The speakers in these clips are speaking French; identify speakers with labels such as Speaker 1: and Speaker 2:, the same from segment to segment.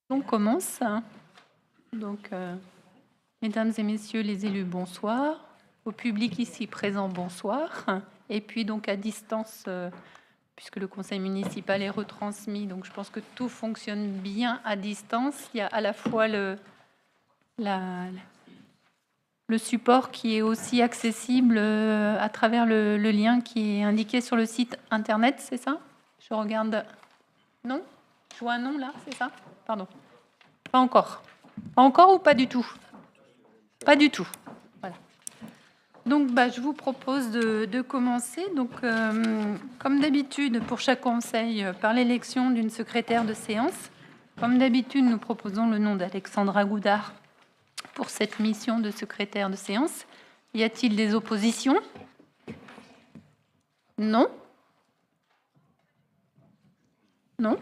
Speaker 1: On commence. Donc, mesdames et messieurs les élus, bonsoir. Au public ici présent, bonsoir. Et puis donc à distance, puisque le conseil municipal est retransmis, donc je pense que tout fonctionne bien à distance. Il y a à la fois le support qui est aussi accessible à travers le lien qui est indiqué sur le site internet, c'est ça? Je regarde. Non? Je vois un nom là, c'est ça? Pardon. Pas encore. Pas encore ou pas du tout? Pas du tout. Voilà. Donc, je vous propose de commencer. Donc, comme d'habitude, pour chaque conseil, par l'élection d'une secrétaire de séance. Comme d'habitude, nous proposons le nom d'Alexandra Goudard pour cette mission de secrétaire de séance. Y a-t-il des oppositions? Non? Non?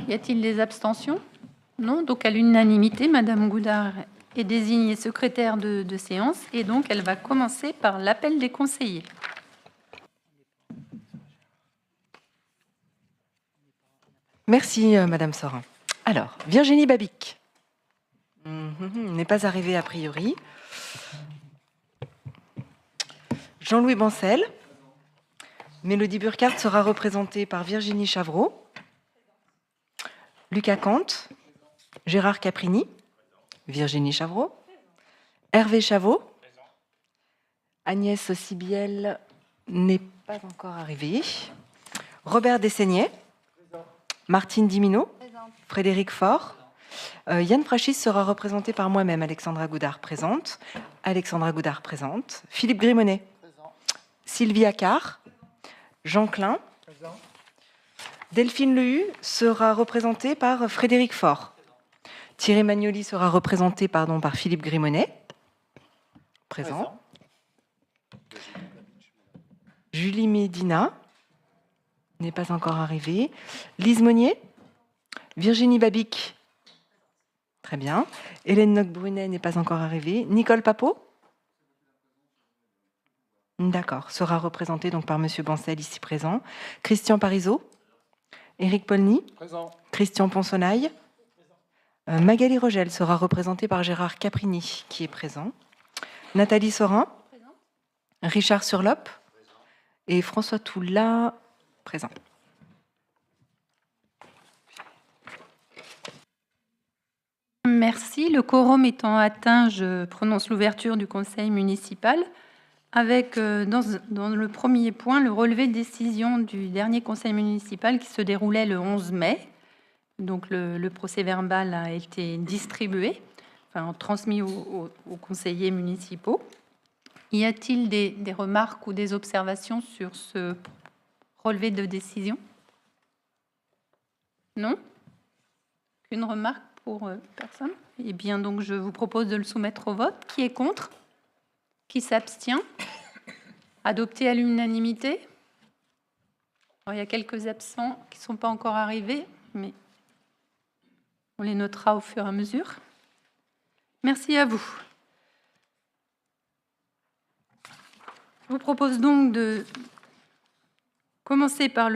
Speaker 1: Y a-t-il des abstentions? Non. Donc, à l'unanimité, Madame Goudard est désignée secrétaire de séance et donc elle va commencer par l'appel des conseillers.
Speaker 2: Merci, Madame Sorin. Alors, Virginie Babic n'est pas arrivée a priori. Jean-Louis Bancel. Mélodie Burkhardt sera représentée par Virginie Chavreau. Lucas Kant. Gérard Caprini. Virginie Chavreau. Hervé Chavot. Agnès Sibiel n'est pas encore arrivée. Robert Dessaignet. Martine Dimino. Frédéric Faure. Yann Frachis sera représenté par moi-même, Alexandra Goudard présente. Alexandra Goudard présente. Philippe Grimonet. Présent. Sylvie Accard. Jean Klein. Présent. Delphine Lehu sera représentée par Frédéric Faure. Thierry Magnoli sera représenté par Philippe Grimonet. Présent. Julie Médina n'est pas encore arrivée. Lise Monnier. Virginie Babic. Très bien. Hélène Noc-Brunet n'est pas encore arrivée. Nicole Papot. D'accord. Sera représentée donc par Monsieur Bancel ici présent. Christian Parizeau. Éric Polny. Présent. Christian Ponsonnaille. Magali Rogel sera représentée par Gérard Caprini qui est présent. Nathalie Sorin. Présent. Richard Surlop. Présent. Et François Toula. Présent.
Speaker 1: Merci. Le quorum étant atteint, je prononce l'ouverture du conseil municipal avec, dans le premier point, le relevé de décision du dernier conseil municipal qui se déroulait le 11 mai. Donc, le procès-verbal a été distribué, transmis aux conseillers municipaux. Y a-t-il des remarques ou des observations sur ce relevé de décision? Non? Une remarque pour personne? Eh bien, donc, je vous propose de le soumettre au vote. Qui est contre? Qui s'abstient? Adopté à l'unanimité. Il y a quelques absents qui ne sont pas encore arrivés, mais on les notera au fur et à mesure. Merci à vous. Je vous propose donc de commencer par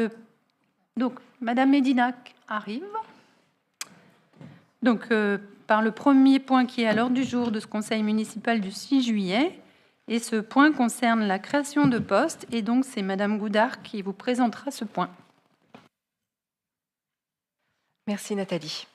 Speaker 1: Donc, Madame Médinac arrive. Donc, par le premier point qui est à l'ordre du jour de ce conseil municipal du 6 juillet. Et ce point concerne la création de postes. Et donc, c'est Madame Goudard qui vous présentera ce point.
Speaker 2: Merci Nathalie.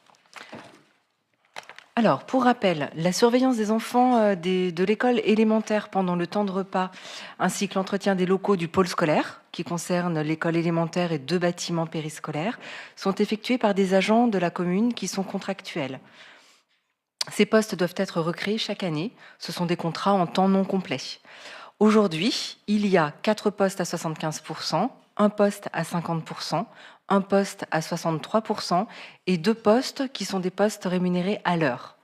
Speaker 2: Alors, pour rappel, la surveillance des enfants de l'école élémentaire pendant le temps de repas, ainsi que l'entretien des locaux du pôle scolaire, qui concerne l'école élémentaire et 2 bâtiments périscolaires, sont effectués par des agents de la commune qui sont contractuels. Ces postes doivent être recréés chaque année. Ce sont des contrats en temps non complet. Aujourd'hui, il y a 4 postes à 75%, un poste à 50%, un poste à 63% et 2 postes qui sont des postes rémunérés à l'heure.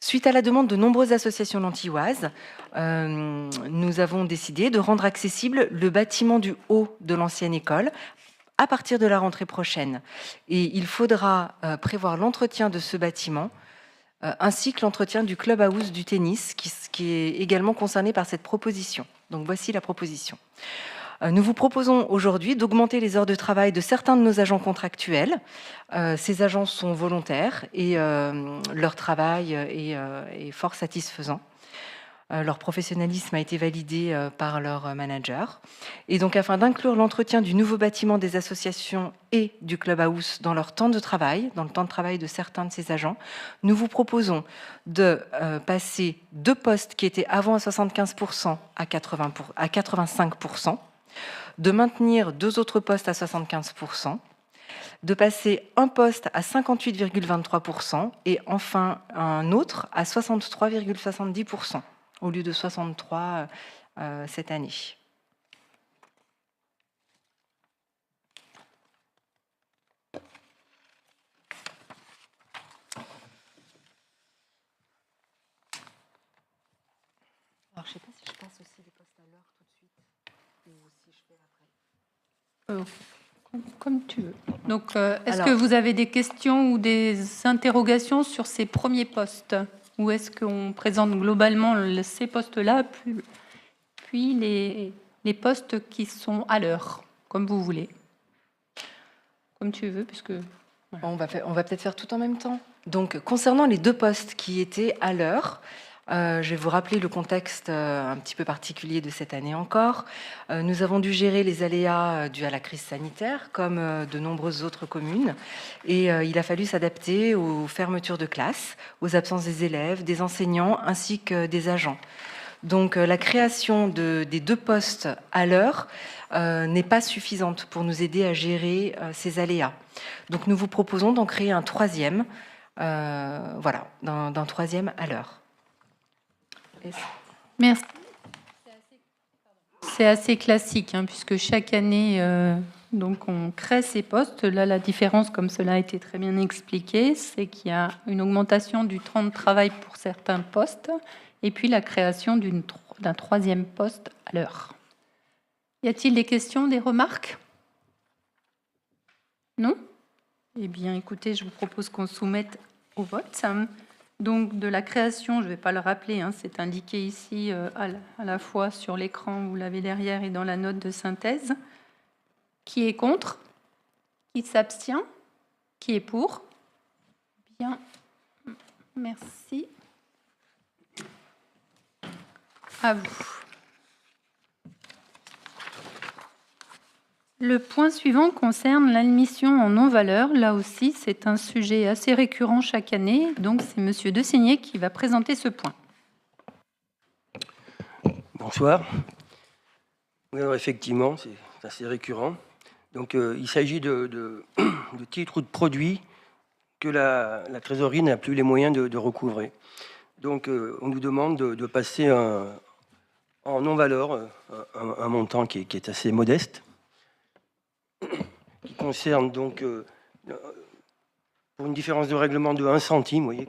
Speaker 2: Suite à la demande de nombreuses associations lantilloises, nous avons décidé de rendre accessible le bâtiment du haut de l'ancienne école à partir de la rentrée prochaine. Et il faudra prévoir l'entretien de ce bâtiment ainsi que l'entretien du clubhouse du tennis qui est également concerné par cette proposition. Donc voici la proposition. Nous vous proposons aujourd'hui d'augmenter les heures de travail de certains de nos agents contractuels. Ces agents sont volontaires et leur travail est fort satisfaisant. Leur professionnalisme a été validé par leur manager. Et donc, afin d'inclure l'entretien du nouveau bâtiment des associations et du clubhouse dans leur temps de travail, dans le temps de travail de certains de ces agents, nous vous proposons de passer 2 postes qui étaient avant à 75% à 85%, de maintenir 2 autres postes à 75%, de passer un poste à 58,23% et enfin un autre à 63,70%. Au lieu de 63 cette année. Alors, je ne sais pas si je passe aussi les postes à l'heure tout de suite ou si je fais après.
Speaker 1: Comme tu veux. Donc, est-ce que vous avez des questions ou des interrogations sur ces premiers postes? Ou est-ce qu'on présente globalement ces postes-là, puis les postes qui sont à l'heure, comme vous voulez? Comme tu veux, puisque...
Speaker 2: Voilà. On va peut-être faire tout en même temps. Donc, concernant les 2 postes qui étaient à l'heure, je vais vous rappeler le contexte un petit peu particulier de cette année encore. Nous avons dû gérer les aléas dus à la crise sanitaire, comme de nombreuses autres communes. Et il a fallu s'adapter aux fermetures de classes, aux absences des élèves, des enseignants, ainsi que des agents. Donc, la création des 2 postes à l'heure n'est pas suffisante pour nous aider à gérer ces aléas. Donc, nous vous proposons d'en créer un 3e, voilà, d'un 3e à l'heure.
Speaker 1: Merci. C'est assez classique, hein, puisque chaque année, donc on crée ces postes. Là, la différence, comme cela a été très bien expliqué, c'est qu'il y a une augmentation du temps de travail pour certains postes, et puis la création d'un 3e poste à l'heure. Y a-t-il des questions, des remarques? Non? Eh bien, écoutez, je vous propose qu'on soumette au vote. Donc, de la création, je ne vais pas le rappeler, hein, c'est indiqué ici à la fois sur l'écran, vous l'avez derrière, et dans la note de synthèse. Qui est contre? Qui s'abstient? Qui est pour? Bien, merci. À vous. Le point suivant concerne l'admission en non-valeur. Là aussi, c'est un sujet assez récurrent chaque année. Donc, c'est Monsieur De Seigné qui va présenter ce point.
Speaker 3: Bonsoir. Oui, alors effectivement, c'est assez récurrent. Donc, il s'agit de titres ou de produits que la trésorerie n'a plus les moyens de recouvrer. Donc, on nous demande de passer en non-valeur un montant qui est assez modeste, qui concerne donc, pour une différence de règlement de 1 centime, vous voyez,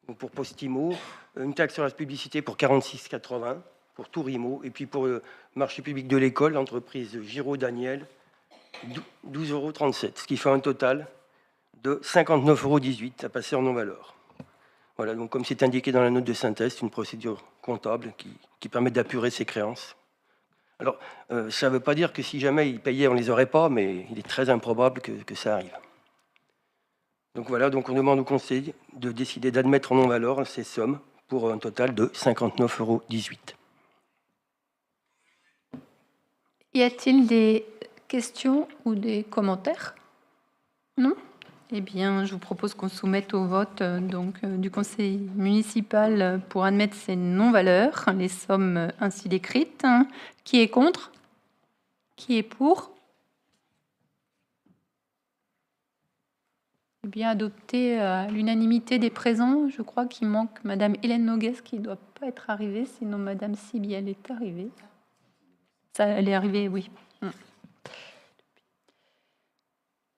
Speaker 3: donc pour Postimo, une taxe sur la publicité pour 46,80 pour Tourimo, et puis pour le marché public de l'école, l'entreprise Giraud-Daniel, 12,37 €, ce qui fait un total de 59,18 € à passer en non-valeur. Voilà, donc comme c'est indiqué dans la note de synthèse, c'est une procédure comptable qui permet d'apurer ces créances. Alors, ça ne veut pas dire que si jamais ils payaient, on ne les aurait pas, mais il est très improbable que ça arrive. Donc voilà, donc on demande au Conseil de décider d'admettre en non-valeur ces sommes pour un total de 59,18 €.
Speaker 1: Y a-t-il des questions ou des commentaires? Non? Eh bien, je vous propose qu'on soumette au vote du conseil municipal pour admettre ces non-valeurs, les sommes ainsi décrites. Qui est contre? Qui est pour? Eh bien, adopté à l'unanimité des présents. Je crois qu'il manque Madame Hélène Noguès qui ne doit pas être arrivée, sinon Madame Sibi, elle est arrivée. Ça, elle est arrivée, oui.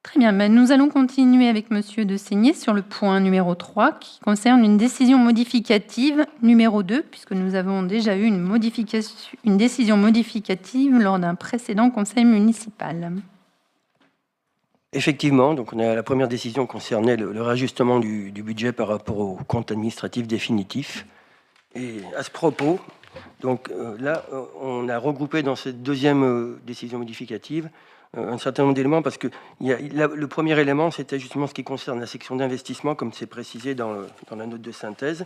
Speaker 1: Très bien, ben nous allons continuer avec Monsieur De Seigné sur le point numéro 3 qui concerne une décision modificative numéro 2, puisque nous avons déjà eu une décision modificative lors d'un précédent conseil municipal.
Speaker 3: Effectivement, donc on a la première décision concernait le réajustement du budget par rapport au compte administratif définitif. Et à ce propos, Donc là, on a regroupé dans cette deuxième décision modificative un certain nombre d'éléments, parce que le premier élément, c'était justement ce qui concerne la section d'investissement, comme c'est précisé dans la note de synthèse.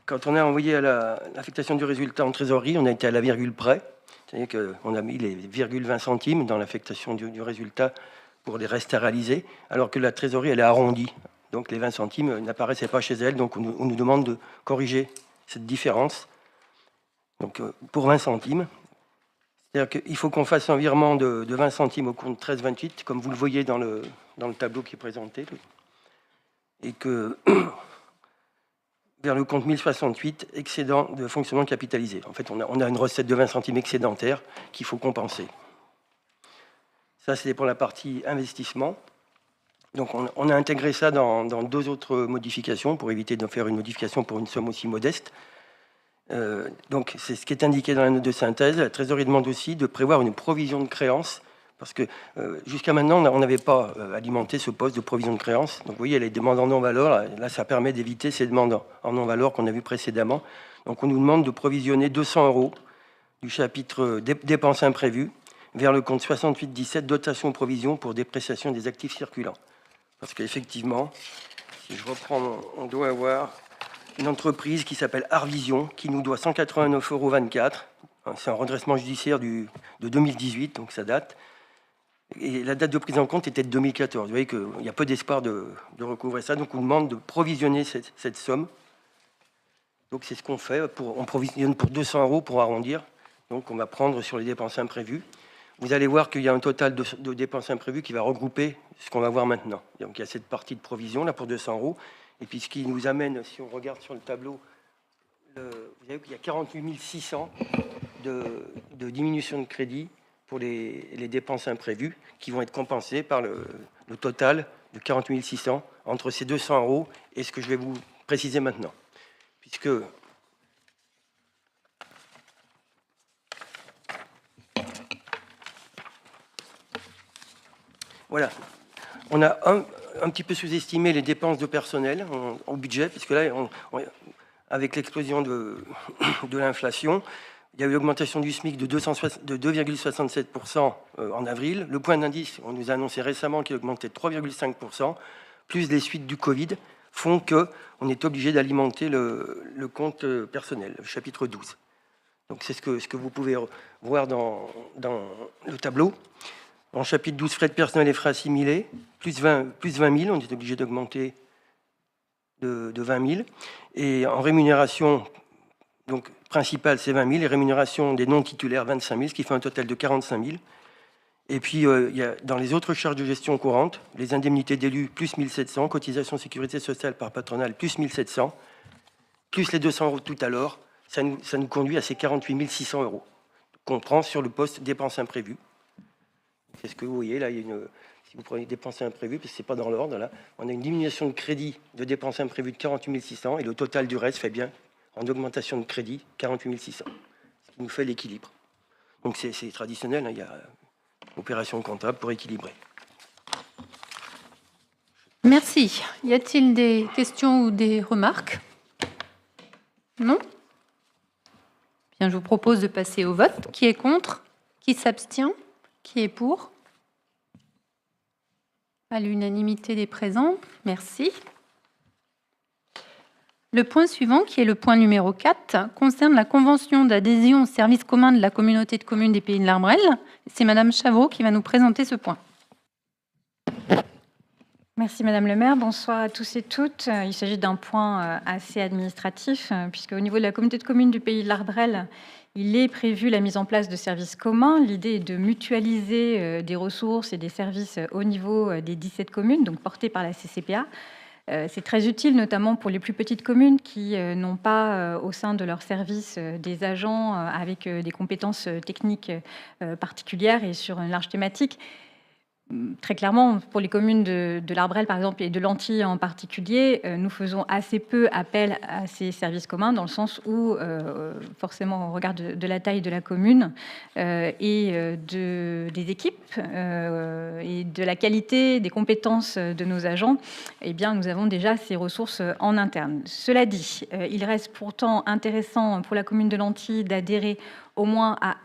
Speaker 3: Quand on a envoyé à l'affectation du résultat en trésorerie, on a été à la virgule près, c'est-à-dire qu'on a mis les 0,20 centimes dans l'affectation du résultat pour les restes à réaliser, alors que la trésorerie, elle est arrondie. Donc les 20 centimes n'apparaissaient pas chez elle, donc on nous demande de corriger cette différence. Donc pour 20 centimes, c'est-à-dire qu'il faut qu'on fasse un virement de 20 centimes au compte 1328, comme vous le voyez dans le tableau qui est présenté, et que vers le compte 1068, excédent de fonctionnement capitalisé. En fait, on a une recette de 20 centimes excédentaire qu'il faut compenser. Ça, c'est pour la partie investissement. Donc, on a intégré ça dans deux autres modifications pour éviter de faire une modification pour une somme aussi modeste. Donc, c'est ce qui est indiqué dans la note de synthèse. La trésorerie demande aussi de prévoir une provision de créance, parce que jusqu'à maintenant, on n'avait pas alimenté ce poste de provision de créance. Donc, vous voyez, les demandes en non-valeur, là, ça permet d'éviter ces demandes en non-valeur qu'on a vues précédemment. Donc, on nous demande de provisionner 200 € du chapitre dépenses imprévues vers le compte 6817, dotation provision pour dépréciation des actifs circulants. Parce qu'effectivement, si je reprends, on doit avoir une entreprise qui s'appelle Arvision, qui nous doit 189,24 €. C'est un redressement judiciaire de 2018, donc ça date. Et la date de prise en compte était de 2014. Vous voyez qu'il y a peu d'espoir de recouvrer ça. Donc on demande de provisionner cette somme. Donc c'est ce qu'on fait. On provisionne pour 200 € pour arrondir. Donc on va prendre sur les dépenses imprévues. Vous allez voir qu'il y a un total de dépenses imprévues qui va regrouper ce qu'on va voir maintenant. Donc il y a cette partie de provision là pour 200 €. Et puis ce qui nous amène, si on regarde sur le tableau, vous avez qu'il y a 48 600 de diminution de crédit pour les dépenses imprévues qui vont être compensées par le total de 48 600 entre ces 200 € et ce que je vais vous préciser maintenant. Puisque voilà, on a un petit peu sous-estimé les dépenses de personnel au budget, puisque là, avec l'explosion de l'inflation, il y a eu l'augmentation du SMIC de 2,67% en avril. Le point d'indice, on nous a annoncé récemment qu'il augmentait de 3,5%, plus les suites du Covid, font qu'on est obligé d'alimenter le compte personnel, le chapitre 12. Donc c'est ce que vous pouvez voir dans le tableau. En chapitre 12, frais de personnel et frais assimilés, plus 20 000, on est obligé d'augmenter de 20 000. Et en rémunération, donc principale, c'est 20 000, et rémunération des non-titulaires, 25 000, ce qui fait un total de 45 000. Et puis, il y a, dans les autres charges de gestion courantes, les indemnités d'élus, plus 1 700, cotisation sécurité sociale par patronale, plus 1 700, plus les 200 € tout à l'heure, ça nous conduit à ces 48 600 € qu'on prend sur le poste dépenses imprévues. C'est ce que vous voyez, là, il y a si vous prenez dépenses imprévues, parce que ce n'est pas dans l'ordre, là, on a une diminution de crédit de dépenses imprévues de 48 600, et le total du reste fait bien, en augmentation de crédit, 48 600, ce qui nous fait l'équilibre. Donc c'est traditionnel, hein, il y a opération comptable pour équilibrer.
Speaker 1: Merci. Y a-t-il des questions ou des remarques? Non? Bien, je vous propose de passer au vote. Qui est contre? Qui s'abstient? Qui est pour? À l'unanimité des présents. Merci. Le point suivant, qui est le point numéro 4, concerne la convention d'adhésion au service commun de la communauté de communes des Pays de l'Arbrel. C'est Madame Chavreau qui va nous présenter ce point.
Speaker 4: Merci Madame le maire, bonsoir à tous et toutes. Il s'agit d'un point assez administratif, puisque au niveau de la communauté de communes du Pays de l'Arbrel, il est prévu la mise en place de services communs. L'idée est de mutualiser des ressources et des services au niveau des 17 communes, donc portées par la CCPA. C'est très utile, notamment pour les plus petites communes qui n'ont pas au sein de leur service des agents avec des compétences techniques particulières et sur une large thématique. Très clairement, pour les communes de l'Arbrel, par exemple, et de l'Antilles en particulier, nous faisons assez peu appel à ces services communs, dans le sens où, forcément, au regard de la taille de la commune et des équipes et de la qualité des compétences de nos agents, eh bien, nous avons déjà ces ressources en interne. Cela dit, il reste pourtant intéressant pour la commune de l'Antilles d'adhérer au moins à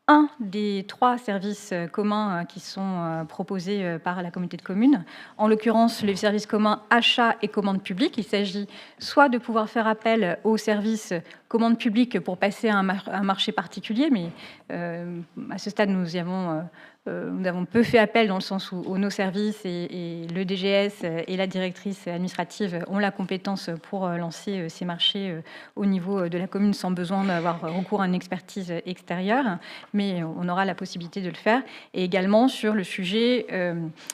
Speaker 4: un des 3 services communs qui sont proposés par la communauté de communes, en l'occurrence les services communs achats et commandes publiques. Il s'agit soit de pouvoir faire appel aux services commandes publiques pour passer à un marché particulier, mais à ce stade nous avons peu fait appel, dans le sens où nos services et le DGS et la directrice administrative ont la compétence pour lancer ces marchés au niveau de la commune sans besoin d'avoir recours à une expertise extérieure, mais on aura la possibilité de le faire. Et également sur le sujet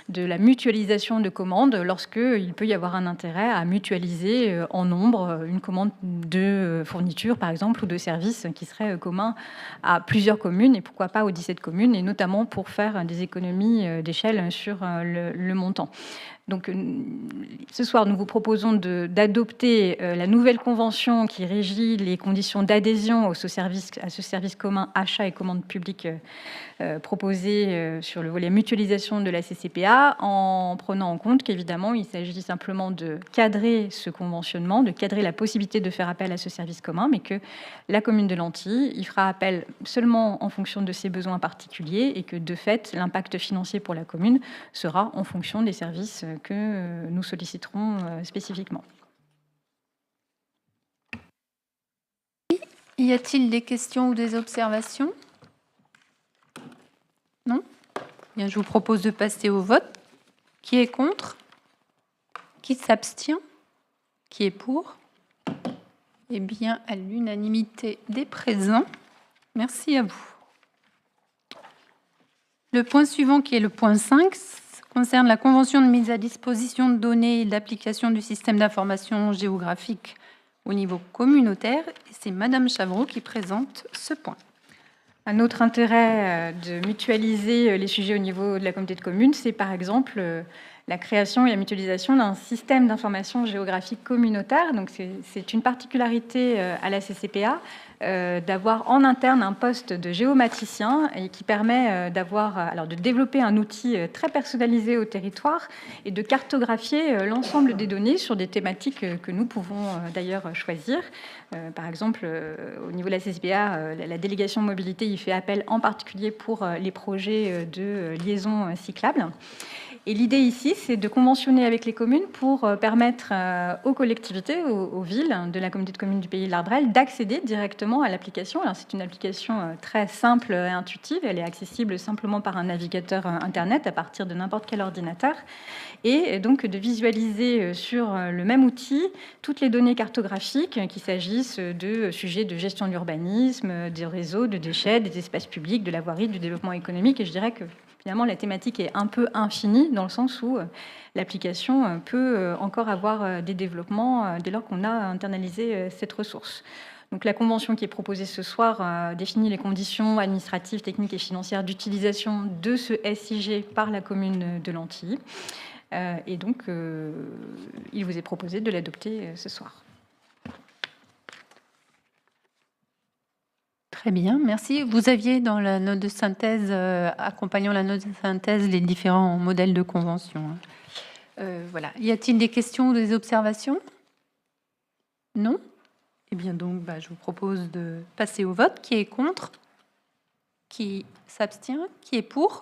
Speaker 4: de la mutualisation de commandes, lorsqu'il peut y avoir un intérêt à mutualiser en nombre une commande de fourniture, par exemple, ou de services qui seraient communs à plusieurs communes, et pourquoi pas aux 17 communes, et notamment pour faire des économies d'échelle sur le montant. Donc, ce soir, nous vous proposons d'adopter la nouvelle convention qui régit les conditions d'adhésion à ce service commun achat et commande publique proposé sur le volet mutualisation de la CCPA, en prenant en compte qu'évidemment, il s'agit simplement de cadrer ce conventionnement, de cadrer la possibilité de faire appel à ce service commun, mais que la commune de l'Antilles y fera appel seulement en fonction de ses besoins particuliers, et que de fait, l'impact financier pour la commune sera en fonction des services que nous solliciterons spécifiquement.
Speaker 1: Y a-t-il des questions ou des observations? Non? Bien, je vous propose de passer au vote. Qui est contre? Qui s'abstient? Qui est pour? Eh bien, à l'unanimité des présents. Merci à vous. Le point suivant, qui est le point 5, concerne la convention de mise à disposition de données et d'application du système d'information géographique au niveau communautaire. Et c'est Madame Chavreau qui présente ce point.
Speaker 4: Un autre intérêt de mutualiser les sujets au niveau de la communauté de communes, c'est par exemple la création et la mutualisation d'un système d'information géographique communautaire. Donc c'est une particularité à la CCPA d'avoir en interne un poste de géomaticien, et qui permet de développer un outil très personnalisé au territoire et de cartographier l'ensemble des données sur des thématiques que nous pouvons d'ailleurs choisir. Par exemple, au niveau de la CCPA, la délégation mobilité y fait appel en particulier pour les projets de liaison cyclable. Et l'idée ici, c'est de conventionner avec les communes pour permettre aux collectivités, aux villes de la communauté de communes du pays de l'Arbrel d'accéder directement à l'application. Alors, c'est une application très simple et intuitive. Elle est accessible simplement par un navigateur Internet à partir de n'importe quel ordinateur. Et donc de visualiser sur le même outil toutes les données cartographiques, qu'il s'agisse de sujets de gestion de l'urbanisme, des réseaux, de déchets, des espaces publics, de la voirie, du développement économique. Et je dirais que finalement, la thématique est un peu infinie, dans le sens où l'application peut encore avoir des développements dès lors qu'on a internalisé cette ressource. Donc, la convention qui est proposée ce soir définit les conditions administratives, techniques et financières d'utilisation de ce SIG par la commune de l'Antilles. Et donc, il vous est proposé de l'adopter ce soir.
Speaker 1: Très bien, merci. Vous aviez dans la note de synthèse, accompagnant la note de synthèse, les différents modèles de convention. Voilà. Y a-t-il des questions ou des observations? Non? Eh bien donc, je vous propose de passer au vote. Qui est contre? Qui s'abstient? Qui est pour?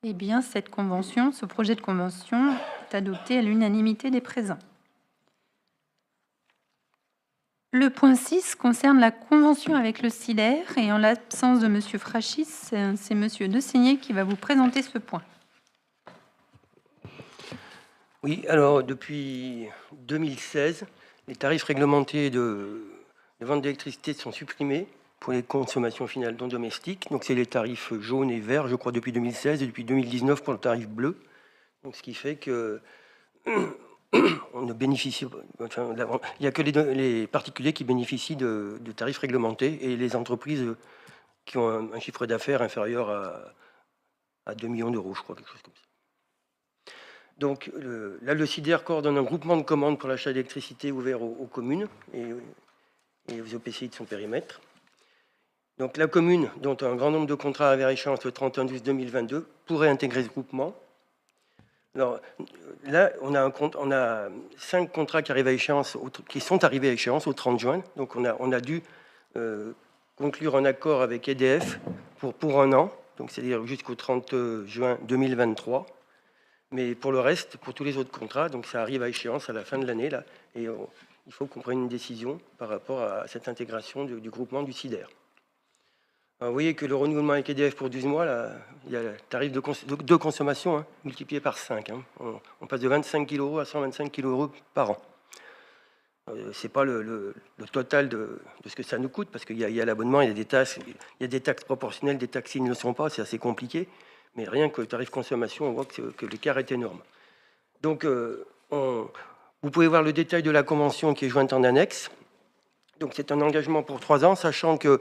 Speaker 1: Eh bien, cette convention, ce projet de convention est adopté à l'unanimité des présents. Le point 6 concerne la convention avec le CIDER, et en l'absence de M. Frachis, c'est M. De Seigné qui va vous présenter ce point.
Speaker 3: Oui, alors depuis 2016, les tarifs réglementés de vente d'électricité sont supprimés pour les consommations finales non domestiques. Donc c'est les tarifs jaunes et verts, je crois, depuis 2016, et depuis 2019 pour le tarif bleu. Donc ce qui fait que on ne bénéficie, enfin, il n'y a que les particuliers qui bénéficient de tarifs réglementés, et les entreprises qui ont un chiffre d'affaires inférieur à 2 millions d'euros, je crois, quelque chose comme ça. Donc là, le SIDER coordonne un groupement de commandes pour l'achat d'électricité ouvert aux communes et aux EPCI de son périmètre. Donc la commune, dont un grand nombre de contrats arrivent à échéance le 31/12/2022, pourrait intégrer ce groupement. Alors là, on a 5 contrats qui arrivent à échéance, qui sont arrivés à échéance au 30 juin. Donc on a dû conclure un accord avec EDF pour un an, donc c'est-à-dire jusqu'au 30 juin 2023. Mais pour le reste, pour tous les autres contrats, donc ça arrive à échéance à la fin de l'année là, et il faut qu'on prenne une décision par rapport à cette intégration du groupement du SIDER. Alors, vous voyez que le renouvellement avec EDF pour 12 mois, là, il y a le tarif de consommation multiplié par 5. On passe de 25 kg à 125 kg par an. Ce n'est pas le total de ce que ça nous coûte, parce qu'il y a l'abonnement, il y a des taxes proportionnelles, des taxes qui ne le sont pas, c'est assez compliqué. Mais rien que le tarif consommation, on voit que l'écart est énorme. Donc, vous pouvez voir le détail de la convention qui est jointe en annexe. Donc, c'est un engagement pour 3 ans, sachant qu'il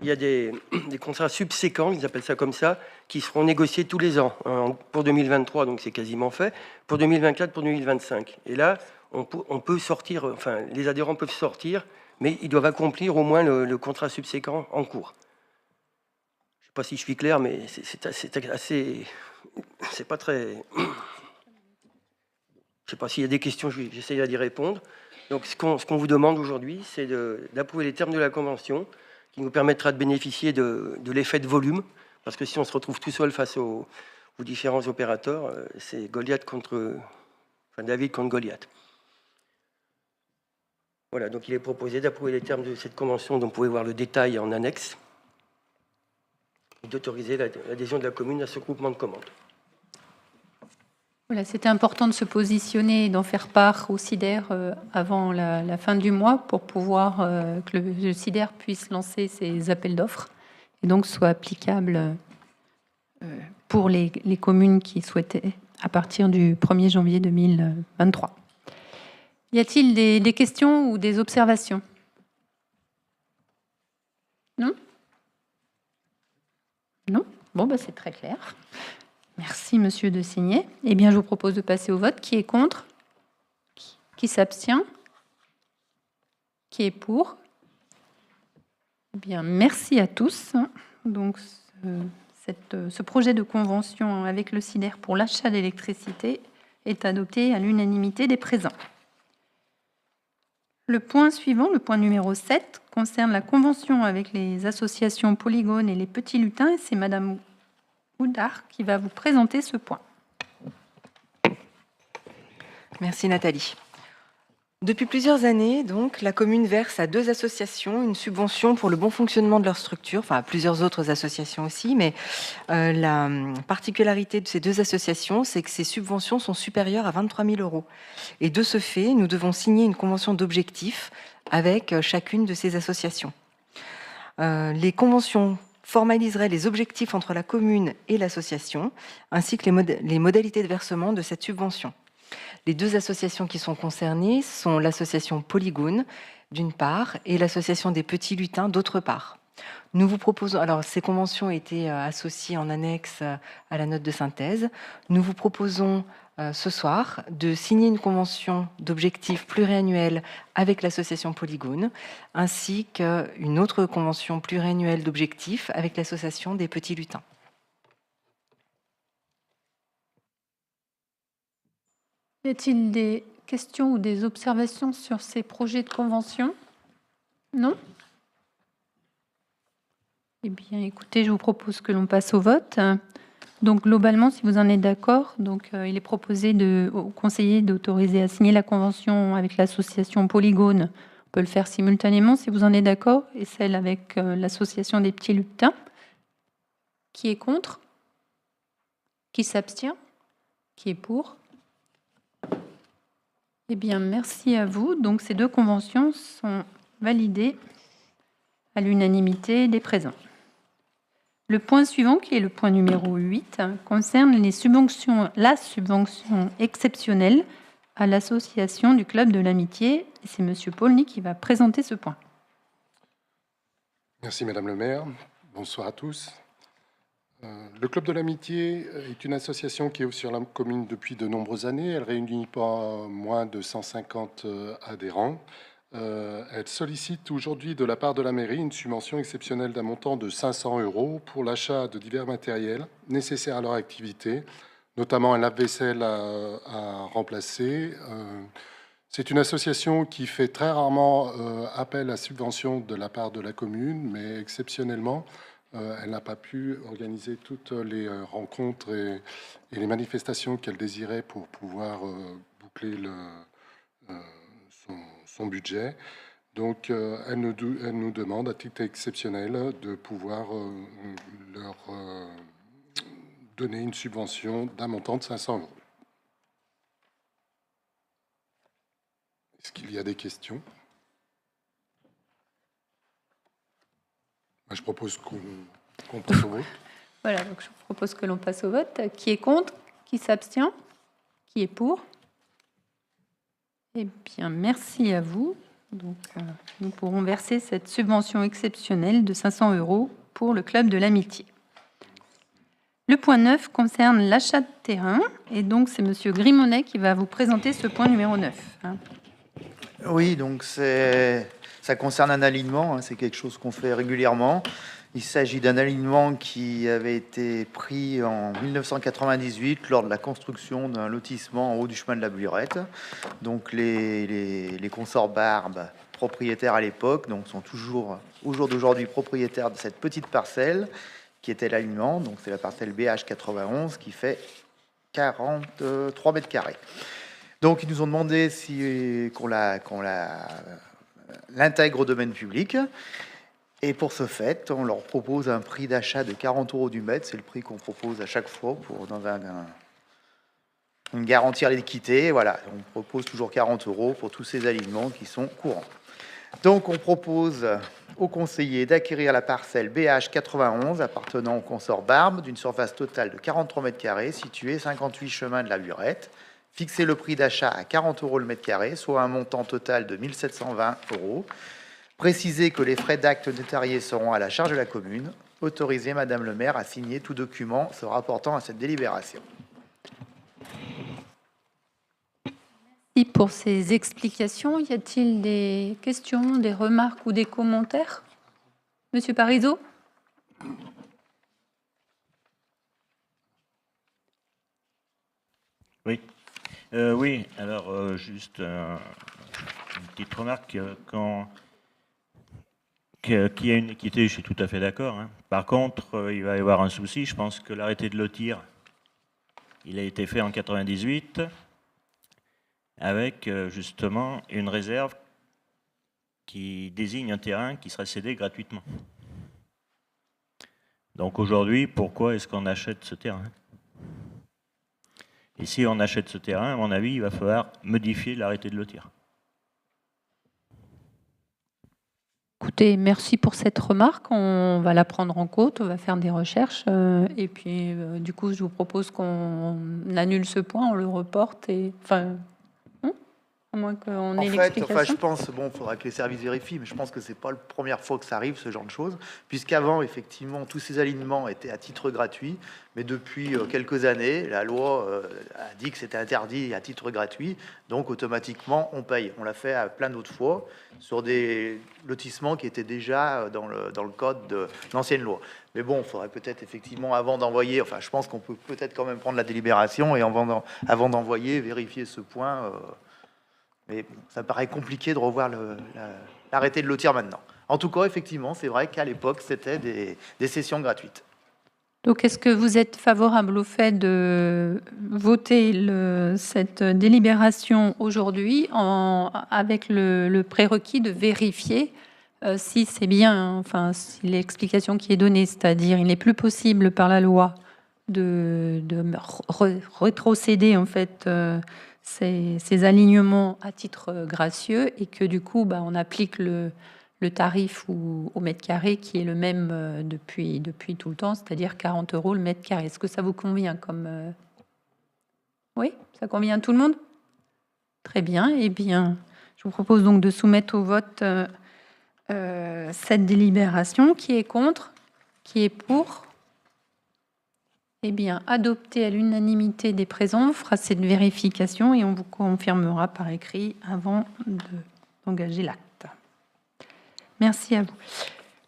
Speaker 3: y a des contrats subséquents, ils appellent ça comme ça, qui seront négociés tous les ans. Pour 2023, donc c'est quasiment fait. Pour 2024, pour 2025. Et là, on peut sortir, enfin, les adhérents peuvent sortir, mais ils doivent accomplir au moins le contrat subséquent en cours. Je ne sais pas si je suis clair, mais c'est assez... C'est pas très... Je ne sais pas s'il y a des questions, j'essaie d'y répondre. Donc ce qu'on vous demande aujourd'hui, c'est d'approuver les termes de la convention, qui nous permettra de bénéficier de l'effet de volume, parce que si on se retrouve tout seul face aux différents opérateurs, c'est David contre Goliath. Voilà, donc il est proposé d'approuver les termes de cette convention, dont vous pouvez voir le détail en annexe, et d'autoriser l'adhésion de la commune à ce groupement de commandes.
Speaker 1: Voilà, c'était important de se positionner et d'en faire part au SIDER avant la fin du mois pour pouvoir que le SIDER puisse lancer ses appels d'offres et donc soit applicable pour les communes qui souhaitaient à partir du 1er janvier 2023. Y a-t-il des questions ou des observations? Non? Non? Bon, bah, c'est très clair. Merci, monsieur De Signé. Eh bien, je vous propose de passer au vote. Qui est contre? Qui s'abstient? Qui est pour? Eh bien, merci à tous. Donc, ce projet de convention avec le SIDER pour l'achat d'électricité est adopté à l'unanimité des présents. Le point suivant, le point numéro 7, concerne la convention avec les associations Polygone et les Petits Lutins. Et c'est madame Oudard qui va vous présenter ce point.
Speaker 2: Merci Nathalie. Depuis plusieurs années, donc, la commune verse à 2 associations une subvention pour le bon fonctionnement de leur structure, enfin à plusieurs autres associations aussi, mais la particularité de ces 2 associations, c'est que ces subventions sont supérieures à 23 000 €. Et de ce fait, nous devons signer une convention d'objectifs avec chacune de ces associations. Les conventions formaliseraient les objectifs entre la commune et l'association, ainsi que les modalités de versement de cette subvention. Les 2 associations qui sont concernées sont l'association Polygone, d'une part, et l'association des Petits Lutins, d'autre part. Nous vous proposons, alors ces conventions étaient associées en annexe à la note de synthèse. Nous vous proposons ce soir de signer une convention d'objectifs pluriannuelle avec l'association Polygone, ainsi qu'une autre convention pluriannuelle d'objectifs avec l'association des Petits Lutins.
Speaker 1: Y a-t-il des questions ou des observations sur ces projets de convention? Non? Eh bien, écoutez, je vous propose que l'on passe au vote. Donc, globalement, si vous en êtes d'accord, donc il est proposé au conseiller d'autoriser à signer la convention avec l'association Polygone. On peut le faire simultanément, si vous en êtes d'accord, et celle avec l'association des Petits Lutins. Qui est contre? Qui s'abstient? Qui est pour? Eh bien, merci à vous. Donc, ces 2 conventions sont validées à l'unanimité des présents. Le point suivant, qui est le point numéro 8, concerne la subvention exceptionnelle à l'association du Club de l'Amitié. Et c'est monsieur Paulny qui va présenter ce point.
Speaker 5: Merci Madame le maire. Bonsoir à tous. Le Club de l'Amitié est une association qui est sur la commune depuis de nombreuses années. Elle réunit pas moins de 150 adhérents. Elle sollicite aujourd'hui de la part de la mairie une subvention exceptionnelle d'un montant de 500 € pour l'achat de divers matériels nécessaires à leur activité, notamment un lave-vaisselle à remplacer. C'est une association qui fait très rarement appel à subvention de la part de la commune, mais exceptionnellement, elle n'a pas pu organiser toutes les rencontres et les manifestations qu'elle désirait pour pouvoir boucler son budget. Donc, elle nous demande, à titre exceptionnel, de pouvoir leur donner une subvention d'un montant de 500 €. Est-ce qu'il y a des questions? Je propose qu'on passe au vote.
Speaker 1: Voilà, donc je propose que l'on passe au vote. Qui est contre? Qui s'abstient? Qui est pour? Eh bien, merci à vous. Donc, nous pourrons verser cette subvention exceptionnelle de 500 € pour le Club de l'Amitié. Le point 9 concerne l'achat de terrain. Et donc, c'est Monsieur Grimonet qui va vous présenter ce point numéro 9.
Speaker 6: Oui, donc ça concerne un alignement, c'est quelque chose qu'on fait régulièrement. Il s'agit d'un alignement qui avait été pris en 1998 lors de la construction d'un lotissement en haut du chemin de la Bulurette. Donc les consorts Barbe, propriétaires à l'époque, donc sont toujours au jour d'aujourd'hui propriétaires de cette petite parcelle qui était l'alignement. Donc c'est la parcelle BH 91 qui fait 43 mètres carrés. Donc, ils nous ont demandé qu'on l'intègre au domaine public. Et pour ce fait, on leur propose un prix d'achat de 40 € du mètre. C'est le prix qu'on propose à chaque fois pour garantir l'équité. Voilà, on propose toujours 40 € pour tous ces alignements qui sont courants. Donc, on propose aux conseillers d'acquérir la parcelle BH 91 appartenant au consort Barbe d'une surface totale de 43 mètres carrés située 58 chemin de la Burette. Fixer le prix d'achat à 40 € le mètre carré, soit un montant total de 1 720 €. Préciser que les frais d'acte notariés seront à la charge de la commune. Autoriser Madame le maire à signer tout document se rapportant à cette délibération.
Speaker 1: Merci pour ces explications. Y a-t-il des questions, des remarques ou des commentaires? Monsieur Parizeau?
Speaker 7: Oui. Oui, alors juste une petite remarque. Qu'il y a une équité, je suis tout à fait d'accord. Par contre, il va y avoir un souci. Je pense que l'arrêté de lotir, il a été fait en 98 avec justement une réserve qui désigne un terrain qui sera cédé gratuitement. Donc aujourd'hui, pourquoi est-ce qu'on achète ce terrain ? Et si on achète ce terrain, à mon avis, il va falloir modifier l'arrêté de lotir.
Speaker 1: Écoutez, merci pour cette remarque. On va la prendre en compte, on va faire des recherches. Et puis, du coup, je vous propose qu'on annule ce point, on le reporte. Et, enfin, à moins qu'on ait l'explication.
Speaker 6: Je pense, il faudra que les services vérifient, mais je pense que c'est pas la première fois que ça arrive, ce genre de choses, puisqu'avant, effectivement, tous ces alignements étaient à titre gratuit, mais depuis quelques années, la loi a dit que c'était interdit à titre gratuit, donc automatiquement, on paye. On l'a fait à plein d'autres fois sur des lotissements qui étaient déjà dans le code de l'ancienne loi. Mais bon, il faudrait peut-être effectivement, avant d'envoyer, enfin, je pense qu'on peut peut-être quand même prendre la délibération et avant d'envoyer, vérifier ce point. Mais ça paraît compliqué de revoir l'arrêté de lotir maintenant. En tout cas, effectivement, c'est vrai qu'à l'époque, c'était des sessions gratuites.
Speaker 1: Donc, est-ce que vous êtes favorable au fait de voter cette délibération aujourd'hui avec le prérequis de vérifier si c'est bien, enfin, si l'explication qui est donnée, c'est-à-dire il n'est plus possible par la loi de rétrocéder en fait ces alignements à titre gracieux et que du coup, on applique le tarif au mètre carré qui est le même depuis tout le temps, c'est-à-dire 40 € le mètre carré. Est-ce que ça vous convient comme... Oui, ça convient à tout le monde? Très bien. Eh bien, je vous propose donc de soumettre au vote cette délibération. Qui est contre? Qui est pour? Eh bien, adopté à l'unanimité des présents, on fera cette vérification et on vous confirmera par écrit avant d'engager l'acte. Merci à vous.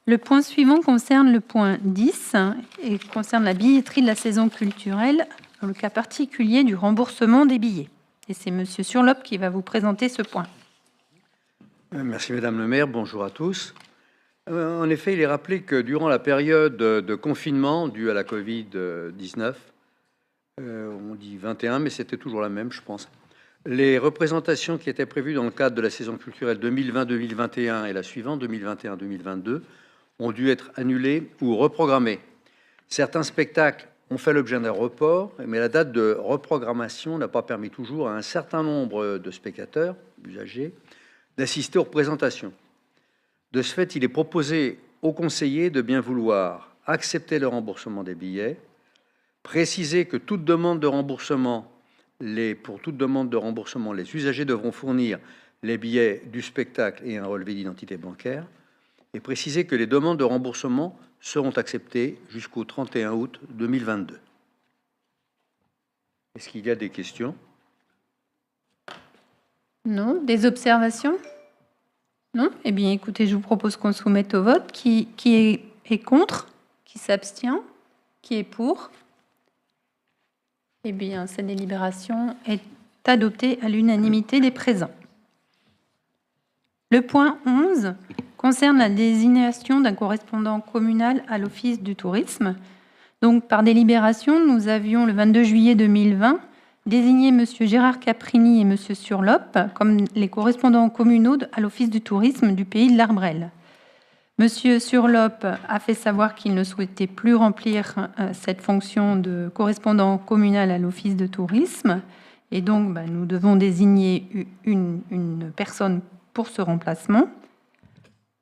Speaker 1: Le point suivant concerne le point 10 et concerne la billetterie de la saison culturelle, dans le cas particulier du remboursement des billets. Et c'est Monsieur Surlop qui va vous présenter ce point.
Speaker 8: Merci Madame le maire, bonjour à tous. En effet, il est rappelé que durant la période de confinement due à la Covid-19, on dit 21, mais c'était toujours la même, je pense, les représentations qui étaient prévues dans le cadre de la saison culturelle 2020-2021 et la suivante, 2021-2022, ont dû être annulées ou reprogrammées. Certains spectacles ont fait l'objet d'un report, mais la date de reprogrammation n'a pas permis toujours à un certain nombre de spectateurs, usagers, d'assister aux représentations. De ce fait, il est proposé aux conseillers de bien vouloir accepter le remboursement des billets, préciser que pour toute demande de remboursement, les usagers devront fournir les billets du spectacle et un relevé d'identité bancaire, et préciser que les demandes de remboursement seront acceptées jusqu'au 31 août 2022. Est-ce qu'il y a des questions ?
Speaker 1: Non. Des observations ? Non. Eh bien, écoutez, je vous propose qu'on soumette au vote. Qui est contre ? Qui s'abstient ? Qui est pour ? Eh bien, cette délibération est adoptée à l'unanimité des présents. Le point 11 concerne la désignation d'un correspondant communal à l'Office du tourisme. Donc, par délibération, nous avions le 22 juillet 2020 désigné M. Gérard Caprini et M. Surlop comme les correspondants communaux à l'Office du tourisme du pays de l'Arbrel. M. Surlop a fait savoir qu'il ne souhaitait plus remplir cette fonction de correspondant communal à l'Office de tourisme. Et donc, nous devons désigner une personne pour ce remplacement.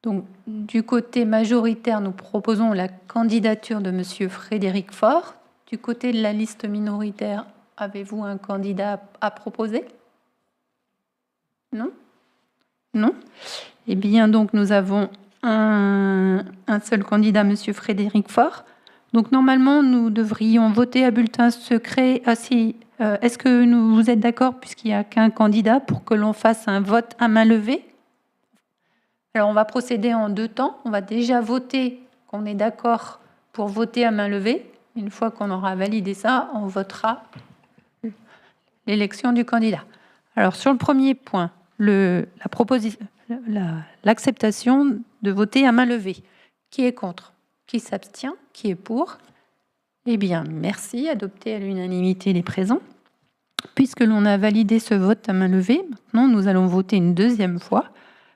Speaker 1: Donc, du côté majoritaire, nous proposons la candidature de M. Frédéric Faure. Du côté de la liste minoritaire, avez-vous un candidat à proposer ? Non ? Non ? Eh bien, donc, nous avons un seul candidat, M. Frédéric Faure. Donc, normalement, nous devrions voter à bulletin secret. Est-ce que vous êtes d'accord, puisqu'il n'y a qu'un candidat, pour que l'on fasse un vote à main levée ? Alors, on va procéder en deux temps. On va déjà voter qu'on est d'accord pour voter à main levée. Une fois qu'on aura validé ça, on votera l'élection du candidat. Alors, sur le premier point, l'acceptation de voter à main levée. Qui est contre ? Qui s'abstient ? Qui est pour ? Eh bien, merci. Adopté à l'unanimité des présents. Puisque l'on a validé ce vote à main levée, maintenant, nous allons voter une deuxième fois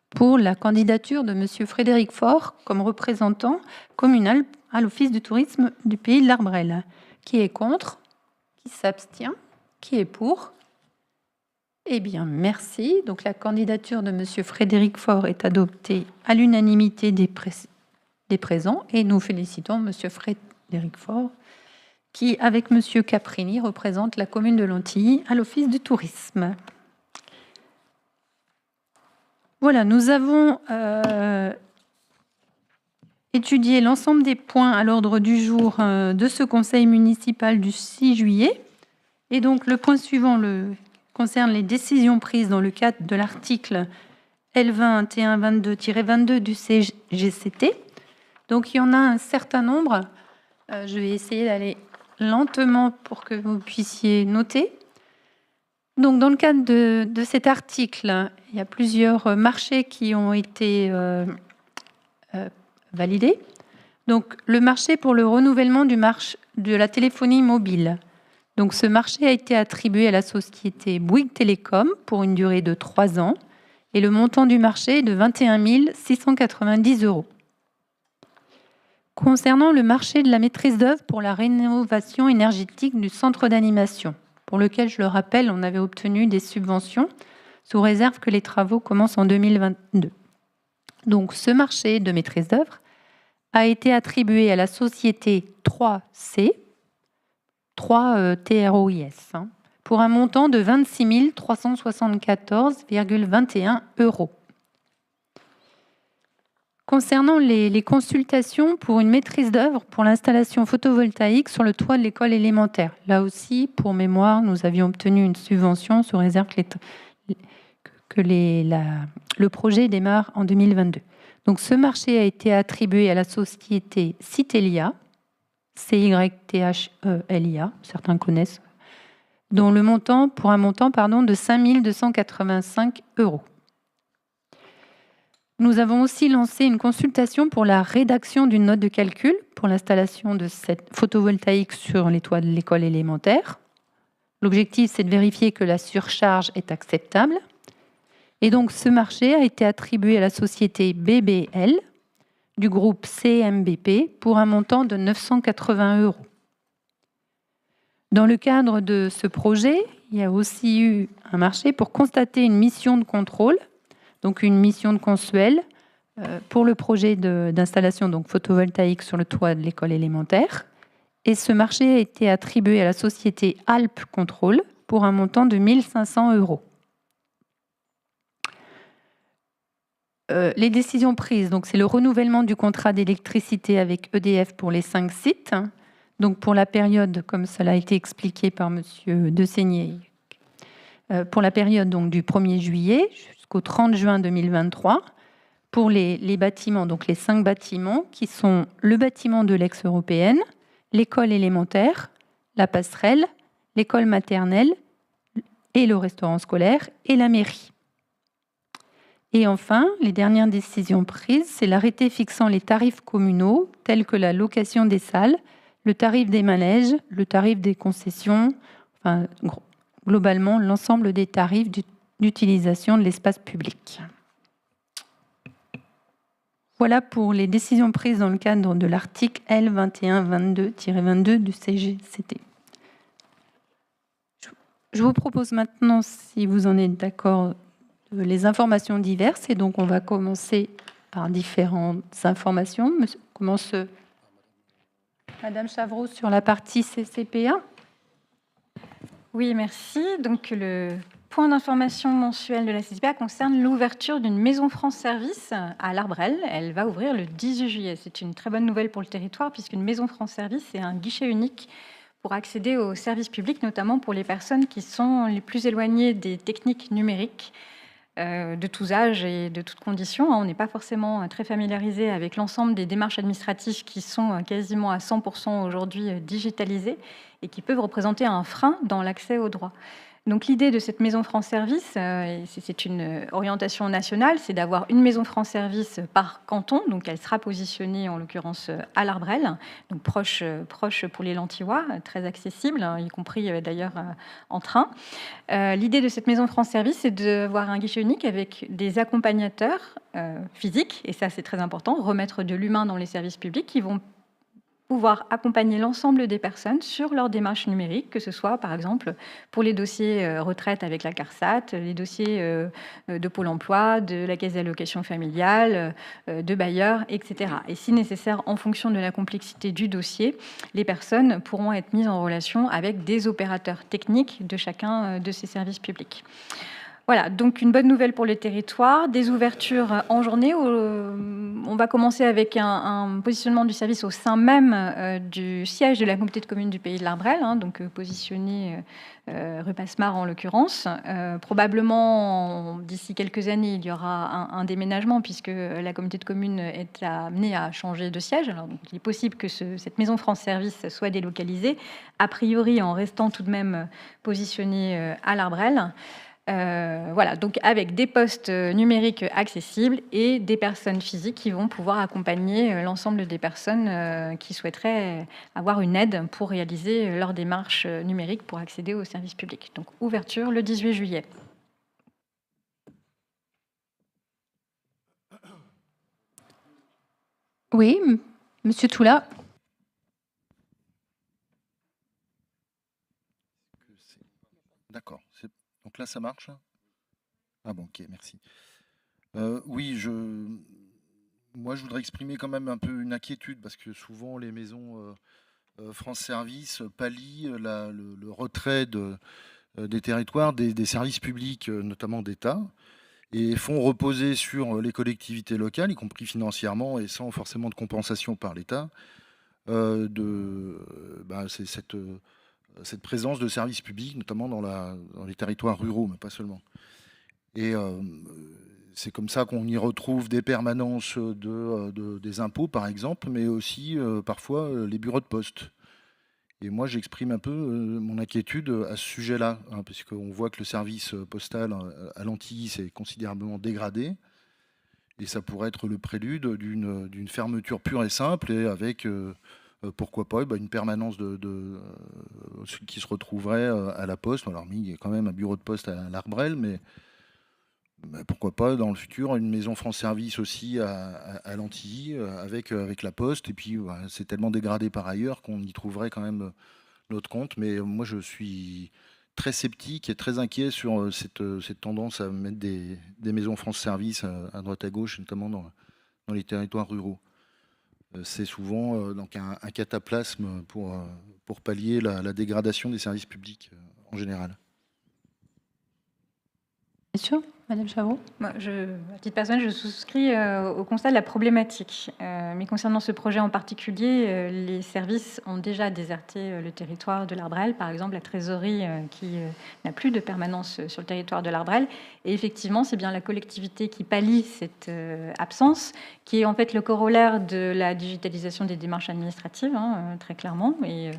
Speaker 1: pour la candidature de M. Frédéric Faure comme représentant communal à l'Office du tourisme du pays de l'Arbrel. Qui est contre ? Qui s'abstient ? Qui est pour ? Eh bien, merci. Donc, la candidature de M. Frédéric Faure est adoptée à l'unanimité des présents et nous félicitons M. Frédéric Faure qui, avec M. Caprini, représente la commune de Lantilly à l'Office du tourisme. Voilà, nous avons étudié l'ensemble des points à l'ordre du jour de ce conseil municipal du 6 juillet. Et donc, le point suivant concerne les décisions prises dans le cadre de l'article L2122-22 du CGCT. Donc, il y en a un certain nombre. Je vais essayer d'aller lentement pour que vous puissiez noter. Donc, dans le cadre de cet article, il y a plusieurs marchés qui ont été validés. Donc, le marché pour le renouvellement de la téléphonie mobile. Donc, ce marché a été attribué à la société Bouygues Télécom pour une durée de 3 ans et le montant du marché est de 21 690 €. Concernant le marché de la maîtrise d'œuvre pour la rénovation énergétique du centre d'animation, pour lequel, je le rappelle, on avait obtenu des subventions sous réserve que les travaux commencent en 2022. Donc, ce marché de maîtrise d'œuvre a été attribué à la société 3C, 3 TROIS, pour un montant de 26 374,21 €. Concernant les consultations pour une maîtrise d'œuvre pour l'installation photovoltaïque sur le toit de l'école élémentaire. Là aussi, pour mémoire, nous avions obtenu une subvention sous réserve que le projet démarre en 2022. Donc ce marché a été attribué à la société Citelia, CYTHELIA, certains connaissent, dont le montant, pour un montant de 5 285 €. Nous avons aussi lancé une consultation pour la rédaction d'une note de calcul pour l'installation de cette photovoltaïque sur les toits de l'école élémentaire. L'objectif, c'est de vérifier que la surcharge est acceptable. Et donc, ce marché a été attribué à la société BBL du groupe CMBP pour un montant de 980 €. Dans le cadre de ce projet, il y a aussi eu un marché pour constater une mission de contrôle, donc une mission de consuel pour le projet d'installation photovoltaïque sur le toit de l'école élémentaire. Et ce marché a été attribué à la société Alpes Contrôle pour un montant de 1 500 €. Les décisions prises, c'est le renouvellement du contrat d'électricité avec EDF pour les 5 sites. Donc pour la période, comme cela a été expliqué par Monsieur Desaigné, pour la période du 1er juillet jusqu'au 30 juin 2023, pour les bâtiments, donc les 5 bâtiments qui sont le bâtiment de l'ex-européenne, l'école élémentaire, la passerelle, l'école maternelle et le restaurant scolaire et la mairie. Et enfin, les dernières décisions prises, c'est l'arrêté fixant les tarifs communaux tels que la location des salles, le tarif des manèges, le tarif des concessions, enfin, globalement l'ensemble des tarifs d'utilisation de l'espace public. Voilà pour les décisions prises dans le cadre de l'article L2122-22 du CGCT. Je vous propose maintenant, si vous en êtes d'accord, les informations diverses. Et donc, on va commencer par différentes informations. Commence Madame Chavreau sur la partie CCPA.
Speaker 4: Oui, merci. Donc, le point d'information mensuel de la CCPA concerne l'ouverture d'une maison France Service à l'Arbrel. Elle va ouvrir le 18 juillet. C'est une très bonne nouvelle pour le territoire, puisqu'une maison France Service, c'est un guichet unique pour accéder aux services publics, notamment pour les personnes qui sont les plus éloignées des techniques numériques, de tous âges et de toutes conditions. On n'est pas forcément très familiarisé avec l'ensemble des démarches administratives qui sont quasiment à 100% aujourd'hui digitalisées et qui peuvent représenter un frein dans l'accès aux droits. Donc l'idée de cette maison France Service, c'est une orientation nationale, c'est d'avoir une maison France Service par canton. Donc elle sera positionnée en l'occurrence à l'Arbrel, donc proche pour les Lentillois, très accessible, y compris d'ailleurs en train. L'idée de cette maison France Service, c'est d'avoir un guichet unique avec des accompagnateurs physiques, et ça c'est très important, remettre de l'humain dans les services publics qui vont pouvoir accompagner l'ensemble des personnes sur leur démarche numérique, que ce soit par exemple pour les dossiers retraite avec la CARSAT, les dossiers de Pôle emploi, de la caisse d'allocation familiale, de bailleurs, etc. Et si nécessaire, en fonction de la complexité du dossier, les personnes pourront être mises en relation avec des opérateurs techniques de chacun de ces services publics. Voilà, donc une bonne nouvelle pour les territoires, des ouvertures en journée. On va commencer avec un positionnement du service au sein même du siège de la communauté de communes du Pays de l'Arbrel, donc positionné rue Passemar en l'occurrence. Probablement, d'ici quelques années, il y aura un déménagement puisque la communauté de communes est amenée à changer de siège. Alors, donc, il est possible que cette maison France Service soit délocalisée, a priori en restant tout de même positionnée à l'Arbrel. Voilà, donc avec des postes numériques accessibles et des personnes physiques qui vont pouvoir accompagner l'ensemble des personnes qui souhaiteraient avoir une aide pour réaliser leur démarche numérique pour accéder aux services publics. Donc ouverture le 18 juillet.
Speaker 1: Oui, Monsieur Toula.
Speaker 9: D'accord. Donc là, ça marche? Ah bon, ok, merci. Oui, moi, je voudrais exprimer quand même un peu une inquiétude parce que souvent, les maisons France Service pallient le retrait des territoires, des services publics, notamment d'État. et font reposer sur les collectivités locales, y compris financièrement et sans forcément de compensation par l'État, c'est cette présence de services publics, notamment dans les territoires ruraux, mais pas seulement. Et c'est comme ça qu'on y retrouve des permanences des impôts, par exemple, mais aussi parfois les bureaux de poste. Et moi, j'exprime un peu mon inquiétude à ce sujet-là, hein, puisqu'on voit que le service postal à l'Antilly s'est considérablement dégradé. Et ça pourrait être le prélude d'une fermeture pure et simple, et avec, pourquoi pas, une permanence qui se retrouverait à la Poste. Alors, il y a quand même un bureau de poste à l'Arbrel, mais pourquoi pas, dans le futur, une maison France Service aussi à l'Antilly, avec la Poste. Et puis, c'est tellement dégradé par ailleurs qu'on y trouverait quand même notre compte. Mais moi, je suis très sceptique et très inquiet sur cette tendance à mettre des maisons France Service à droite à gauche, notamment dans les territoires ruraux. C'est souvent donc un cataplasme pour pallier la dégradation des services publics en général.
Speaker 1: Bien sûr, Madame Chavreau.
Speaker 4: Moi, à titre personnel, je souscris au constat de la problématique. Mais concernant ce projet en particulier, les services ont déjà déserté le territoire de l'Arbrel. Par exemple, la trésorerie qui n'a plus de permanence sur le territoire de l'Arbrel. Et effectivement, c'est bien la collectivité qui pallie cette absence, qui est en fait le corollaire de la digitalisation des démarches administratives, hein, très clairement. Et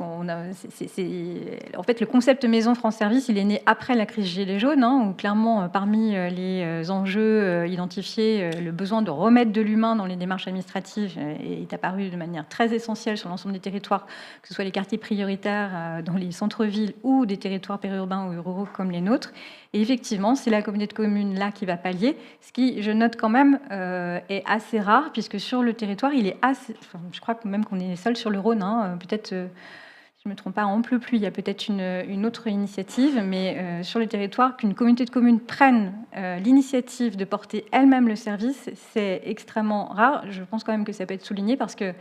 Speaker 4: en fait, le concept Maison France Service, il est né après la crise Gilets jaunes, hein, où clairement, parmi les enjeux identifiés, le besoin de remettre de l'humain dans les démarches administratives est apparu de manière très essentielle sur l'ensemble des territoires, que ce soit les quartiers prioritaires dans les centres-villes ou des territoires périurbains ou ruraux comme les nôtres. Et effectivement, c'est la communauté de communes là qui va pallier, ce qui, je note quand même, est assez rare, puisque sur le territoire, il est assez... Enfin, je crois même qu'on est seul sur le Rhône, hein, peut-être... je ne me trompe pas, en Pleupluie, il y a peut-être une autre initiative, mais sur le territoire, qu'une communauté de communes prenne l'initiative de porter elle-même le service, c'est extrêmement rare. Je pense quand même que ça peut être souligné parce que,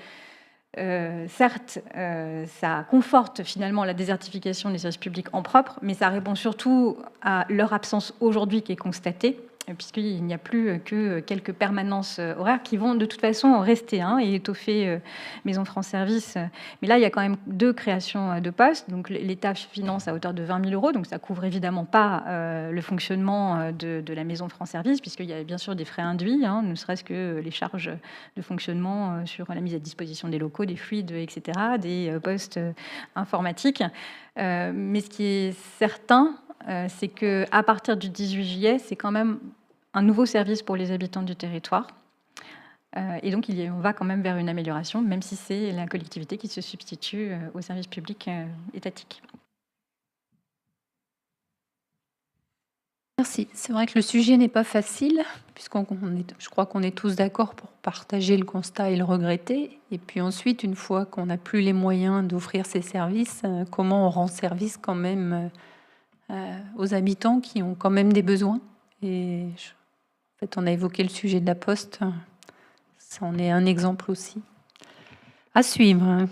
Speaker 4: certes, ça conforte finalement la désertification des services publics en propre, mais ça répond surtout à leur absence aujourd'hui qui est constatée, puisqu'il n'y a plus que quelques permanences horaires qui vont de toute façon rester et étoffer Maison France Service. Mais là, il y a quand même 2 créations de postes. Donc l'État finance à hauteur de 20 000 €, donc ça couvre évidemment pas le fonctionnement de la Maison France Service, puisqu'il y a bien sûr des frais induits, ne serait-ce que les charges de fonctionnement sur la mise à disposition des locaux, des fluides, etc., des postes informatiques. Mais ce qui est certain, c'est qu'à partir du 18 juillet, c'est quand même un nouveau service pour les habitants du territoire. Et donc, on va quand même vers une amélioration, même si c'est la collectivité qui se substitue au service public étatique.
Speaker 1: Merci. C'est vrai que le sujet n'est pas facile, je crois qu'on est tous d'accord pour partager le constat et le regretter. Et puis ensuite, une fois qu'on n'a plus les moyens d'offrir ces services, comment on rend service quand même aux habitants qui ont quand même des besoins. Et en fait, on a évoqué le sujet de la Poste. Ça en est un exemple aussi. À suivre.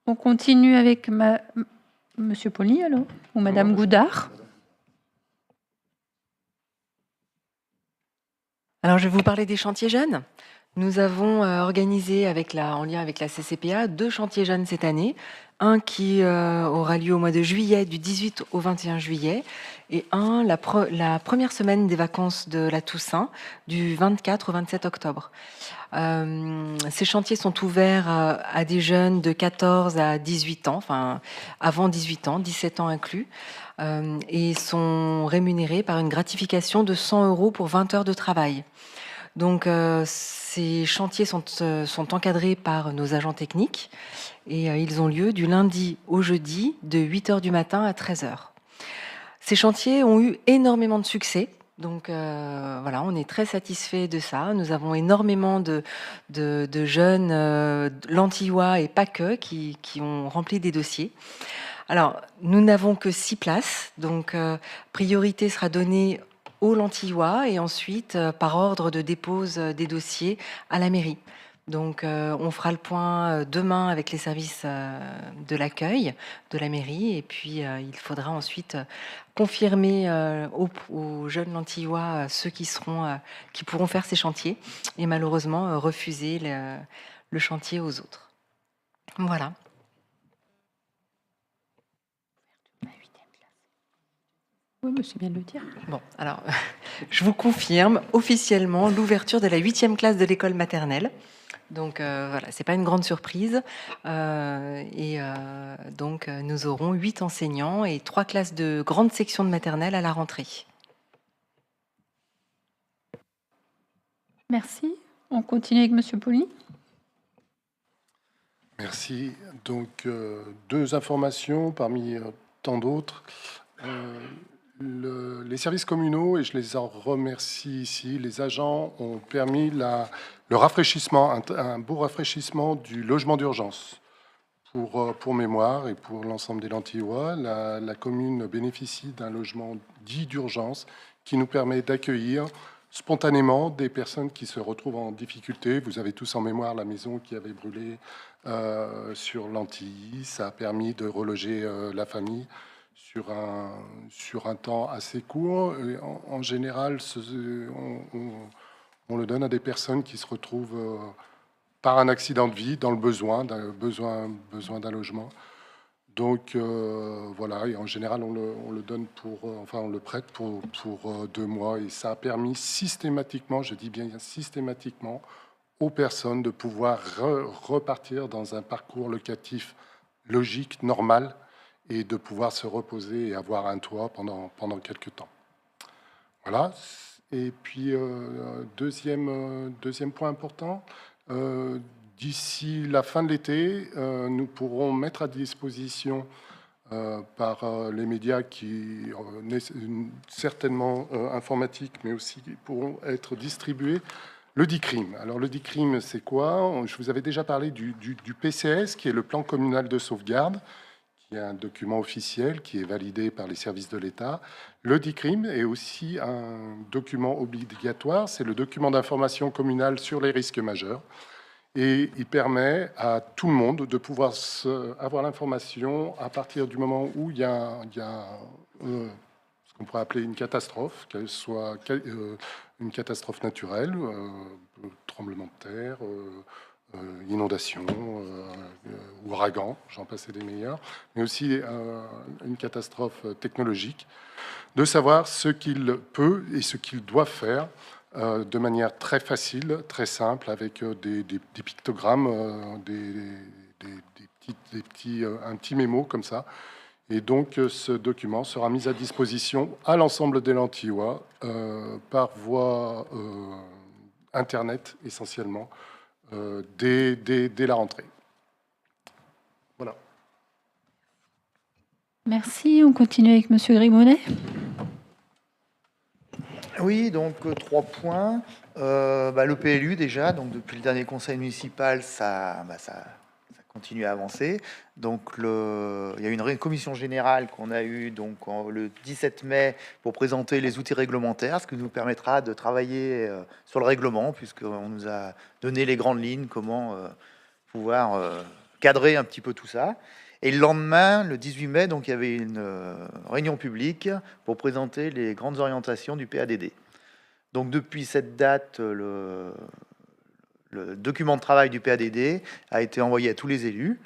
Speaker 1: On continue avec Monsieur Poli, alors, ou Madame Goudard.
Speaker 2: Alors, je vais vous parler des chantiers jeunes. Nous avons organisé en lien avec la CCPA 2 chantiers jeunes cette année. Un qui aura lieu au mois de juillet, du 18 au 21 juillet, et la première semaine des vacances de la Toussaint, du 24 au 27 octobre. Ces chantiers sont ouverts à des jeunes de 14 à 18 ans, enfin avant 18 ans, 17 ans inclus, et sont rémunérés par une gratification de 100 € pour 20 heures de travail. Donc, ces chantiers sont encadrés par nos agents techniques et ils ont lieu du lundi au jeudi de 8 h du matin à 13 h. Ces chantiers ont eu énormément de succès. Donc, voilà, on est très satisfait de ça. Nous avons énormément de jeunes Lantillois et pas que qui ont rempli des dossiers. Alors, nous n'avons que 6 places. Donc, priorité sera donnée aux Lantillois et ensuite par ordre de dépose des dossiers à la mairie. Donc, on fera le point demain avec les services de l'accueil de la mairie. Et puis, il faudra ensuite confirmer aux jeunes Lantillois ceux qui pourront faire ces chantiers et malheureusement refuser le chantier aux autres. Voilà.
Speaker 1: Oui, mais c'est bien de le dire.
Speaker 2: Bon, alors, je vous confirme officiellement l'ouverture de la 8e classe de l'école maternelle. Donc voilà, c'est pas une grande surprise. Donc nous aurons 8 enseignants et 3 classes de grande section de maternelle à la rentrée.
Speaker 1: Merci. On continue avec Monsieur Poli.
Speaker 5: Merci. Donc, 2 informations parmi tant d'autres. Les services communaux, et je les en remercie ici, les agents ont permis le rafraîchissement, un beau rafraîchissement du logement d'urgence. Pour mémoire et pour l'ensemble des Lantillois, la commune bénéficie d'un logement dit d'urgence qui nous permet d'accueillir spontanément des personnes qui se retrouvent en difficulté. Vous avez tous en mémoire la maison qui avait brûlé sur l'Antilly. Ça a permis de reloger la famille sur un temps assez court. Et en général, on le donne à des personnes qui se retrouvent par un accident de vie dans le besoin d'un logement. Donc voilà, et en général, on le donne on le prête pour 2 mois. Et ça a permis systématiquement, je dis bien systématiquement, aux personnes de pouvoir repartir dans un parcours locatif logique, normal, et de pouvoir se reposer et avoir un toit pendant quelques temps. Voilà. Et puis, deuxième point important, d'ici la fin de l'été, nous pourrons mettre à disposition par les médias qui certainement informatiques, mais aussi pourront être distribués, le DICRIM. Alors le DICRIM, c'est quoi? Je vous avais déjà parlé du PCS, qui est le plan communal de sauvegarde, qui est un document officiel qui est validé par les services de l'État. Le DICRIM est aussi un document obligatoire, c'est le document d'information communale sur les risques majeurs. Et il permet à tout le monde de pouvoir avoir l'information à partir du moment où il y a ce qu'on pourrait appeler une catastrophe, qu'elle soit une catastrophe naturelle, tremblement de terre, inondation, ouragan, j'en passais des meilleurs, mais aussi une catastrophe technologique, de savoir ce qu'il peut et ce qu'il doit faire de manière très facile, très simple, avec des pictogrammes, un petit mémo comme ça. Et donc, ce document sera mis à disposition à l'ensemble des Lantillois par voie Internet, essentiellement, dès la rentrée. Voilà.
Speaker 1: Merci. On continue avec Monsieur Grimonnet.
Speaker 6: Oui, donc 3 points. Le PLU déjà, donc depuis le dernier conseil municipal, ça continue à avancer. Donc il y a une commission générale qu'on a eue donc le 17 mai pour présenter les outils réglementaires, ce qui nous permettra de travailler sur le règlement, puisqu'on nous a donné les grandes lignes, comment pouvoir cadrer un petit peu tout ça. Et le lendemain, le 18 mai, donc il y avait une réunion publique pour présenter les grandes orientations du PADD. Donc depuis cette date, le document de travail du PADD a été envoyé à tous les élus.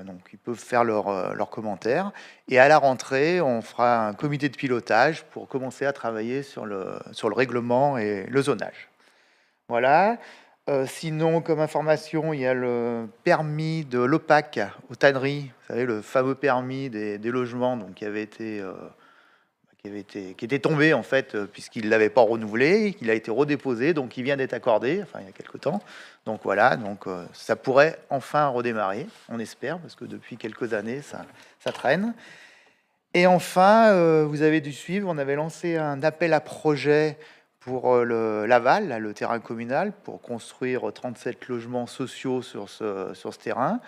Speaker 6: Donc ils peuvent faire leurs commentaires. Et à la rentrée, on fera un comité de pilotage pour commencer à travailler sur le règlement et le zonage. Voilà. Sinon, comme information, il y a le permis de l'OPAC aux tanneries, vous savez, le fameux permis des logements, donc qui était tombé en fait, puisqu'il l'avait pas renouvelé, il a été redéposé, donc il vient d'être accordé, enfin il y a quelque temps. Donc voilà, donc ça pourrait enfin redémarrer, on espère, parce que depuis quelques années ça traîne. Et enfin, vous avez dû suivre, on avait lancé un appel à projet pour l'aval, le terrain communal, pour construire 37 logements sociaux sur ce terrain.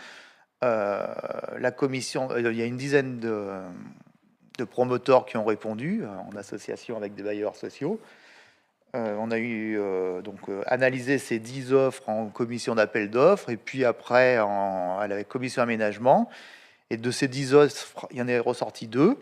Speaker 6: La commission, il y a une dizaine de promoteurs qui ont répondu, en association avec des bailleurs sociaux. On a eu analysé ces 10 offres en commission d'appel d'offres et puis après à la commission aménagement. Et de ces 10 offres, il y en est ressorti 2.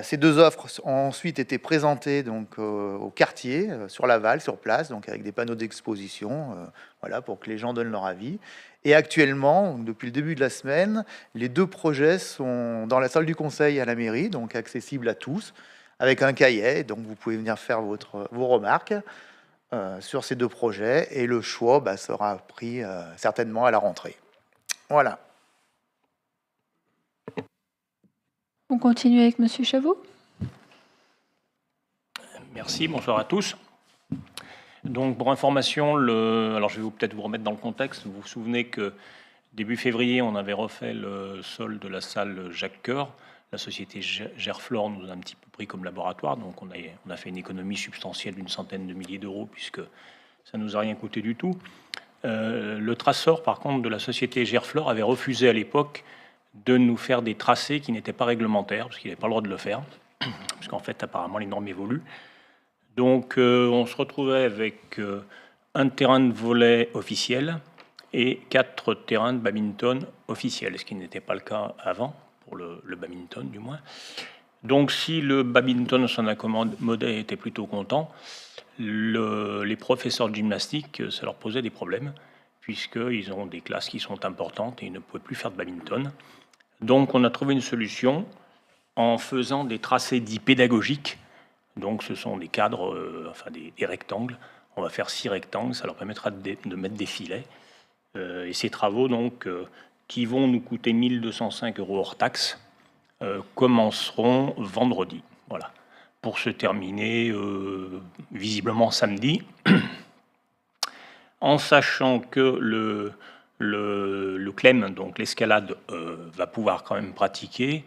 Speaker 6: Ces 2 offres ont ensuite été présentées donc au quartier, sur Laval, sur place, donc avec des panneaux d'exposition, voilà, pour que les gens donnent leur avis. Et actuellement, depuis le début de la semaine, les 2 projets sont dans la salle du conseil à la mairie, donc accessibles à tous, avec un cahier. Donc vous pouvez venir faire vos remarques sur ces 2 projets et le choix sera pris certainement à la rentrée. Voilà.
Speaker 1: On continue avec Monsieur Chavot.
Speaker 10: Merci, bonsoir à tous. Donc, pour information, alors je vais peut-être vous remettre dans le contexte. Vous vous souvenez que début février, on avait refait le sol de la salle Jacques Coeur. La société Gerflor nous a un petit peu pris comme laboratoire, donc on a fait une économie substantielle d'une centaine de milliers d'euros, puisque ça ne nous a rien coûté du tout. Le traceur, par contre, de la société Gerflor avait refusé à l'époque de nous faire des tracés qui n'étaient pas réglementaires, parce qu'il n'avait pas le droit de le faire, parce qu'en fait, apparemment, les normes évoluent. Donc, on se retrouvait avec un terrain de volley officiel et 4 terrains de badminton officiels, ce qui n'était pas le cas avant, pour le badminton du moins. Donc, si le badminton s'en accommodait, était plutôt content, les professeurs de gymnastique, ça leur posait des problèmes, puisqu'ils ont des classes qui sont importantes et ils ne pouvaient plus faire de badminton. Donc, on a trouvé une solution en faisant des tracés dits pédagogiques. Donc, ce sont des cadres, des rectangles. On va faire 6 rectangles, ça leur permettra de mettre des filets. Et ces travaux, donc, qui vont nous coûter 1 205 € hors taxe, commenceront vendredi. Voilà. Pour se terminer, visiblement samedi, en sachant que le clem, donc l'escalade, va pouvoir quand même pratiquer,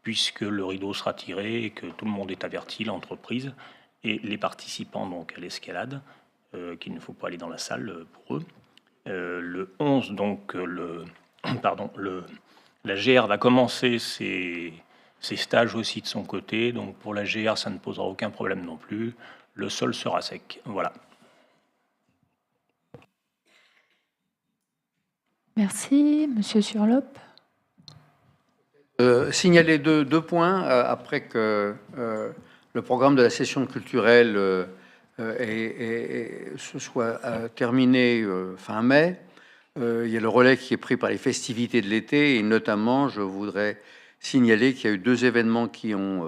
Speaker 10: puisque le rideau sera tiré et que tout le monde est averti, l'entreprise et les participants donc à l'escalade, qu'il ne faut pas aller dans la salle pour eux. Le 11, donc, la GR va commencer ses stages aussi de son côté, donc pour la GR, ça ne posera aucun problème non plus. Le sol sera sec. Voilà.
Speaker 1: Merci. Monsieur Surlop.
Speaker 8: Signaler deux points après que le programme de la session culturelle se soit terminé fin mai. Il y a le relais qui est pris par les festivités de l'été et notamment, je voudrais signaler qu'il y a eu 2 événements qui ont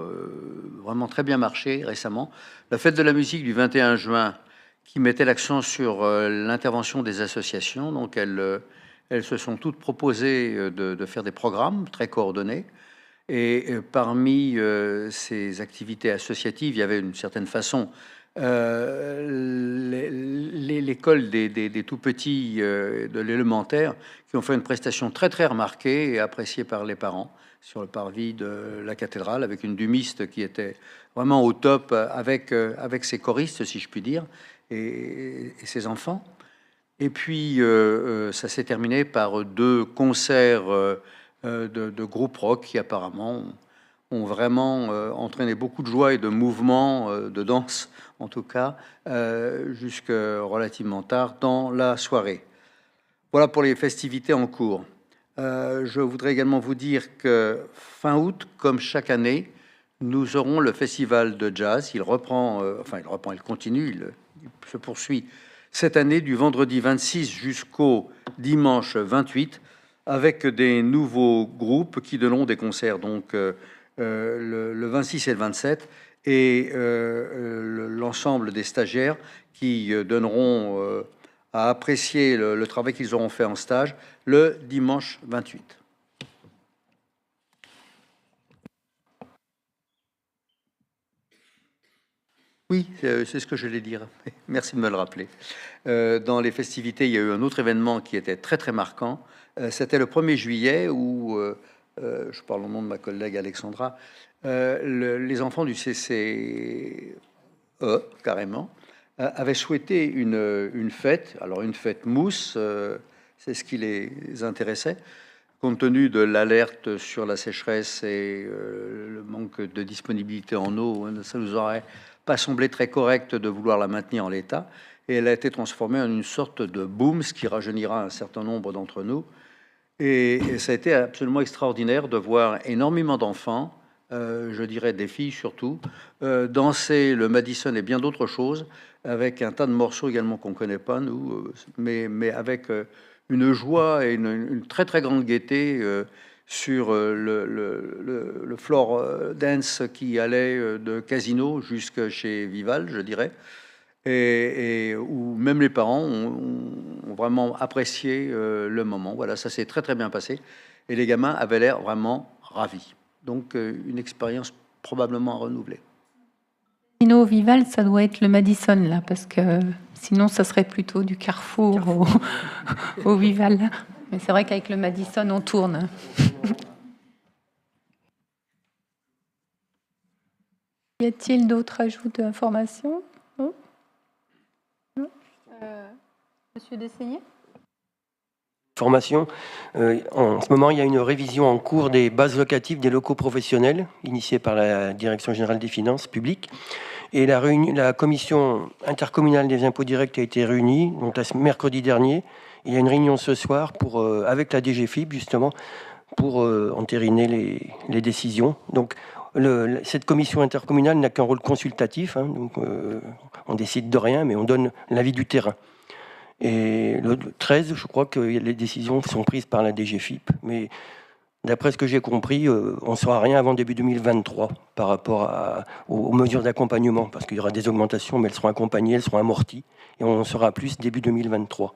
Speaker 8: vraiment très bien marché récemment. La fête de la musique du 21 juin qui mettait l'accent sur l'intervention des associations. Donc elles se sont toutes proposées de faire des programmes très coordonnés. Et parmi ces activités associatives, il y avait d'une certaine façon l'école des tout-petits de l'élémentaire qui ont fait une prestation très très remarquée et appréciée par les parents sur le parvis de la cathédrale, avec une dumiste qui était vraiment au top avec ses choristes, si je puis dire, et ses enfants. Et puis, ça s'est terminé par 2 concerts de groupes rock qui apparemment ont vraiment entraîné beaucoup de joie et de mouvement, de danse en tout cas, jusque relativement tard dans la soirée. Voilà pour les festivités en cours. Je voudrais également vous dire que fin août, comme chaque année, nous aurons le festival de jazz. Il continue, il se poursuit cette année du vendredi 26 jusqu'au dimanche 28 avec des nouveaux groupes qui donneront des concerts donc le 26 et le 27 et l'ensemble des stagiaires qui donneront à apprécier le travail qu'ils auront fait en stage le dimanche 28. Oui, c'est ce que je voulais dire. Merci de me le rappeler. Dans les festivités, il y a eu un autre événement qui était très très marquant. C'était le 1er juillet où, je parle au nom de ma collègue Alexandra, les enfants du CCE, carrément, avaient souhaité une fête. Alors une fête mousse, c'est ce qui les intéressait, compte tenu de l'alerte sur la sécheresse et le manque de disponibilité en eau. Ça nous aurait pas semblé très correct de vouloir la maintenir en l'état, et elle a été transformée en une sorte de boom, ce qui rajeunira un certain nombre d'entre nous. Et ça a été absolument extraordinaire de voir énormément d'enfants, je dirais des filles surtout, danser le Madison et bien d'autres choses, avec un tas de morceaux également qu'on ne connaît pas, nous, mais avec une joie et une très très grande gaieté sur le floor dance qui allait de Casino jusqu'à chez Vival, je dirais, et où même les parents ont vraiment apprécié le moment. Voilà, ça s'est très très bien passé, et les gamins avaient l'air vraiment ravis. Donc une expérience probablement à renouveler.
Speaker 1: Casino Vival, ça doit être le Madison, là, parce que sinon, ça serait plutôt du Carrefour. Au Vival. Mais c'est vrai qu'avec le Madison, on tourne. Y a-t-il d'autres ajouts d'informations? Non. Monsieur Dessaigné?
Speaker 3: Formation. En ce moment, il y a une révision en cours des bases locatives des locaux professionnels, initiée par la Direction générale des finances publiques. Et la commission intercommunale des impôts directs a été réunie, donc mercredi dernier. Il y a une réunion ce soir avec la DGFiP, justement, pour entériner les décisions. Donc, cette commission intercommunale n'a qu'un rôle consultatif. Donc, on décide de rien, mais on donne l'avis du terrain. Et le 13, je crois que les décisions sont prises par la DGFiP. Mais d'après ce que j'ai compris, on ne saura rien avant début 2023 par rapport aux mesures d'accompagnement, parce qu'il y aura des augmentations, mais elles seront accompagnées, elles seront amorties, et on en saura plus début 2023.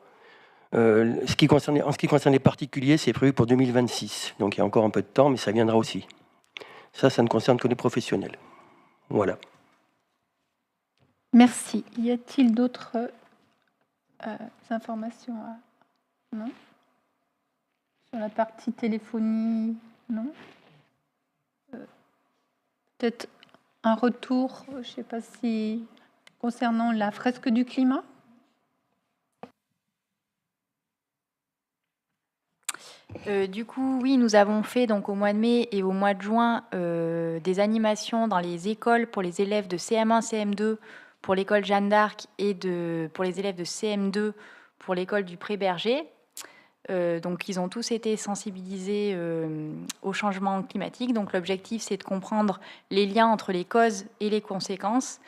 Speaker 3: En ce qui concerne les particuliers, c'est prévu pour 2026. Donc il y a encore un peu de temps, mais ça viendra aussi. Ça ne concerne que les professionnels. Voilà.
Speaker 1: Merci. Y a-t-il d'autres informations Non. Sur la partie téléphonie, non. Peut-être un retour, je ne sais pas si, concernant la fresque du climat.
Speaker 11: Du coup, oui, nous avons fait donc au mois de mai et au mois de juin des animations dans les écoles pour les élèves de CM1, CM2 pour l'école Jeanne d'Arc et pour les élèves de CM2 pour l'école du Pré-Berger. Donc, ils ont tous été sensibilisés au changement climatique. Donc, l'objectif, c'est de comprendre les liens entre les causes et les conséquences,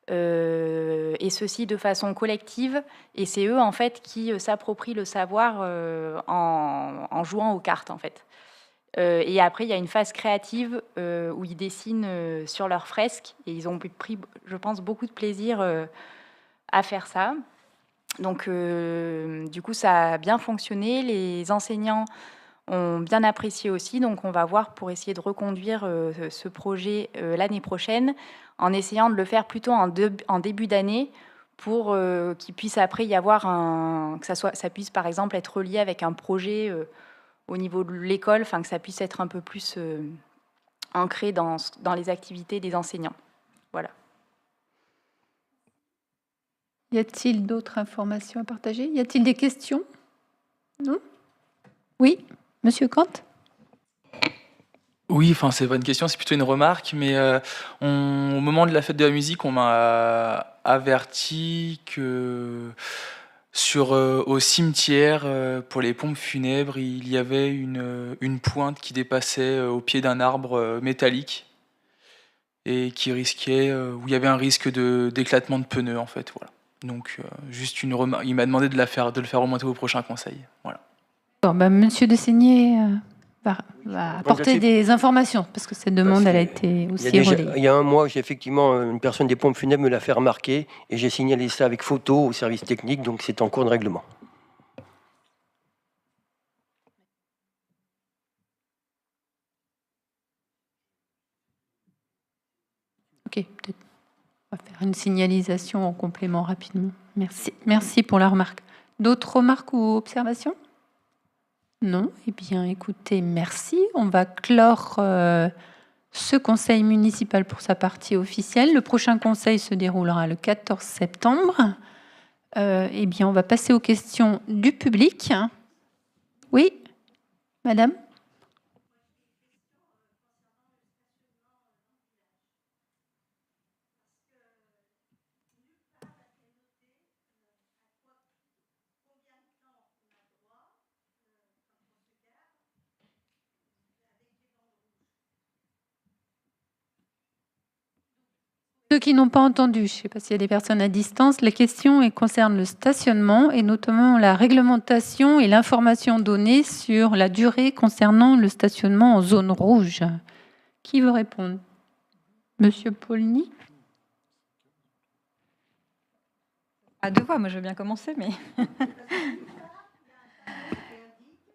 Speaker 11: et ceci de façon collective. Et c'est eux, en fait, qui s'approprient le savoir en jouant aux cartes, en fait. Et après, il y a une phase créative où ils dessinent sur leurs fresques. Et ils ont pris, je pense, beaucoup de plaisir à faire ça. Donc, du coup, ça a bien fonctionné. Les enseignants ont bien apprécié aussi. Donc, on va voir pour essayer de reconduire ce projet l'année prochaine, en essayant de le faire plutôt en début d'année pour qu'il puisse après y avoir ça puisse par exemple être relié avec un projet au niveau de l'école, enfin que ça puisse être un peu plus ancré dans les activités des enseignants. Voilà.
Speaker 1: Y a-t-il d'autres informations à partager? Y a-t-il des questions? Non? Oui, Monsieur Kant?
Speaker 12: Oui, enfin, c'est pas une question, c'est plutôt une remarque, mais au moment de la fête de la musique, on m'a averti que au cimetière, pour les pompes funèbres, il y avait une pointe qui dépassait au pied d'un arbre métallique et qui risquait, où il y avait un risque d'éclatement de pneus, en fait, voilà. Donc, juste une remarque. Il m'a demandé de le faire remonter au prochain conseil. Voilà.
Speaker 1: Bon, Monsieur Dessaigné va apporter des informations, parce que cette demande, elle a été aussi relayée.
Speaker 3: Il y a un mois, effectivement, une personne des pompes funèbres me l'a fait remarquer, et j'ai signalé ça avec photo au service technique, donc c'est en cours de règlement.
Speaker 1: Ok, peut-être. On va faire une signalisation en complément rapidement. Merci. Merci pour la remarque. D'autres remarques ou observations? Non? Eh bien, écoutez, merci. On va clore ce conseil municipal pour sa partie officielle. Le prochain conseil se déroulera le 14 septembre. Eh bien, on va passer aux questions du public. Oui, madame? Ceux qui n'ont pas entendu, je ne sais pas s'il y a des personnes à distance, la question concerne le stationnement et notamment la réglementation et l'information donnée sur la durée concernant le stationnement en zone rouge. Qui veut répondre? Monsieur Paulny?
Speaker 4: À deux voix, moi je veux bien commencer, mais...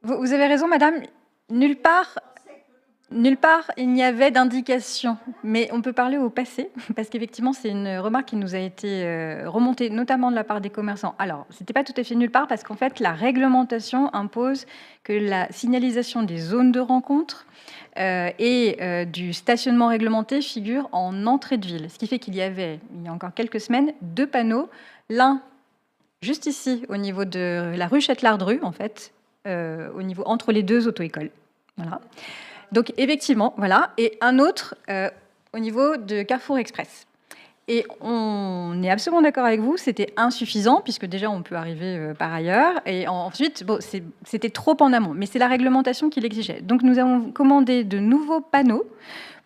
Speaker 4: Vous avez raison, madame. Nulle part, il n'y avait d'indication. Mais on peut parler au passé, parce qu'effectivement, c'est une remarque qui nous a été remontée, notamment de la part des commerçants. Alors, ce n'était pas tout à fait nulle part, parce qu'en fait, la réglementation impose que la signalisation des zones de rencontre du stationnement réglementé figure en entrée de ville. Ce qui fait qu'il y avait, il y a encore quelques semaines, 2 panneaux. L'un, juste ici, au niveau de la rue Châtelard-Dru, en fait, au niveau entre les 2 auto-écoles. Voilà. Donc, effectivement, voilà. Et un autre au niveau de Carrefour Express. Et on est absolument d'accord avec vous, c'était insuffisant, puisque déjà, on peut arriver par ailleurs. Et ensuite, bon, c'était trop en amont. Mais c'est la réglementation qui l'exigeait. Donc, nous avons commandé de nouveaux panneaux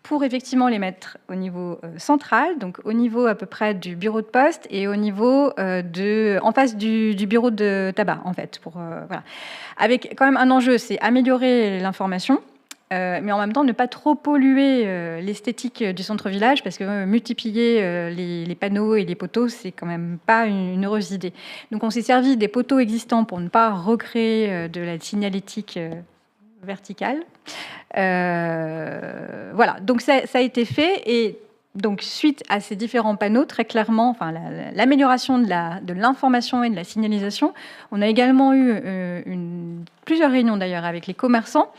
Speaker 4: pour effectivement les mettre au niveau central, donc au niveau à peu près du bureau de poste et au niveau en face du bureau de tabac, en fait. Voilà. Avec quand même un enjeu, c'est améliorer l'information, mais en même temps ne pas trop polluer l'esthétique du centre-village, parce que multiplier les panneaux et les poteaux, c'est quand même pas une heureuse idée. Donc on s'est servi des poteaux existants pour ne pas recréer de la signalétique verticale. Voilà, donc ça a été fait, et donc suite à ces différents panneaux, très clairement, enfin, l'amélioration de l'information et de la signalisation, on a également eu plusieurs réunions d'ailleurs avec les commerçants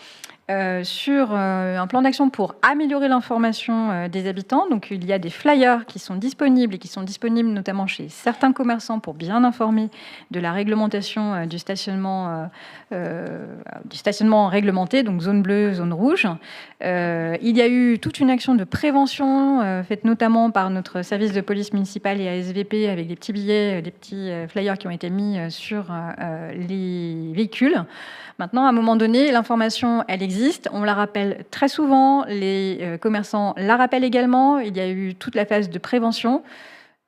Speaker 4: sur un plan d'action pour améliorer l'information des habitants. Donc il y a des flyers qui sont disponibles, et qui sont disponibles notamment chez certains commerçants pour bien informer de la réglementation du stationnement réglementé, donc zone bleue, zone rouge. Il y a eu toute une action de prévention faite notamment par notre service de police municipale et ASVP, avec des petits billets, des petits flyers qui ont été mis sur les véhicules. Maintenant, à un moment donné, l'information, elle existe. On la rappelle très souvent. Les commerçants la rappellent également. Il y a eu toute la phase de prévention.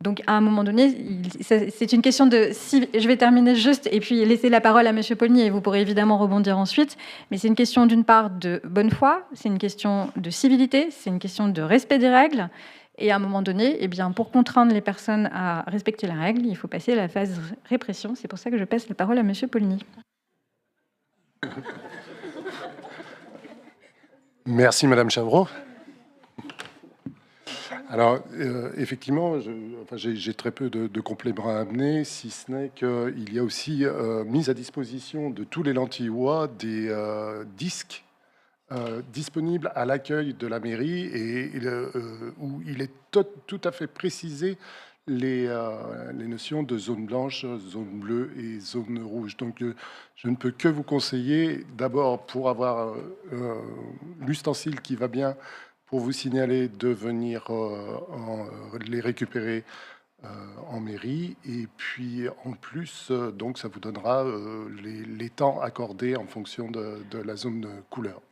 Speaker 4: Donc, à un moment donné, c'est une question de... Je vais terminer juste et puis laisser la parole à M. Paulny, et vous pourrez évidemment rebondir ensuite. Mais c'est une question, d'une part, de bonne foi, c'est une question de civilité, c'est une question de respect des règles. Et à un moment donné, eh bien, pour contraindre les personnes à respecter la règle, il faut passer à la phase répression. C'est pour ça que je passe la parole à M. Paulny.
Speaker 5: Merci, Madame Chavreau. Alors, effectivement, j'ai très peu de compléments à amener, si ce n'est qu'il y a aussi mise à disposition de tous les Lentillois des disques disponibles à l'accueil de la mairie, et où il est tout à fait précisé les notions de zone blanche, zone bleue et zone rouge. Donc, je ne peux que vous conseiller, d'abord, pour avoir l'ustensile qui va bien, pour vous signaler, de venir les récupérer en mairie. Et puis, en plus, donc, ça vous donnera les temps accordés en fonction de la zone de couleur.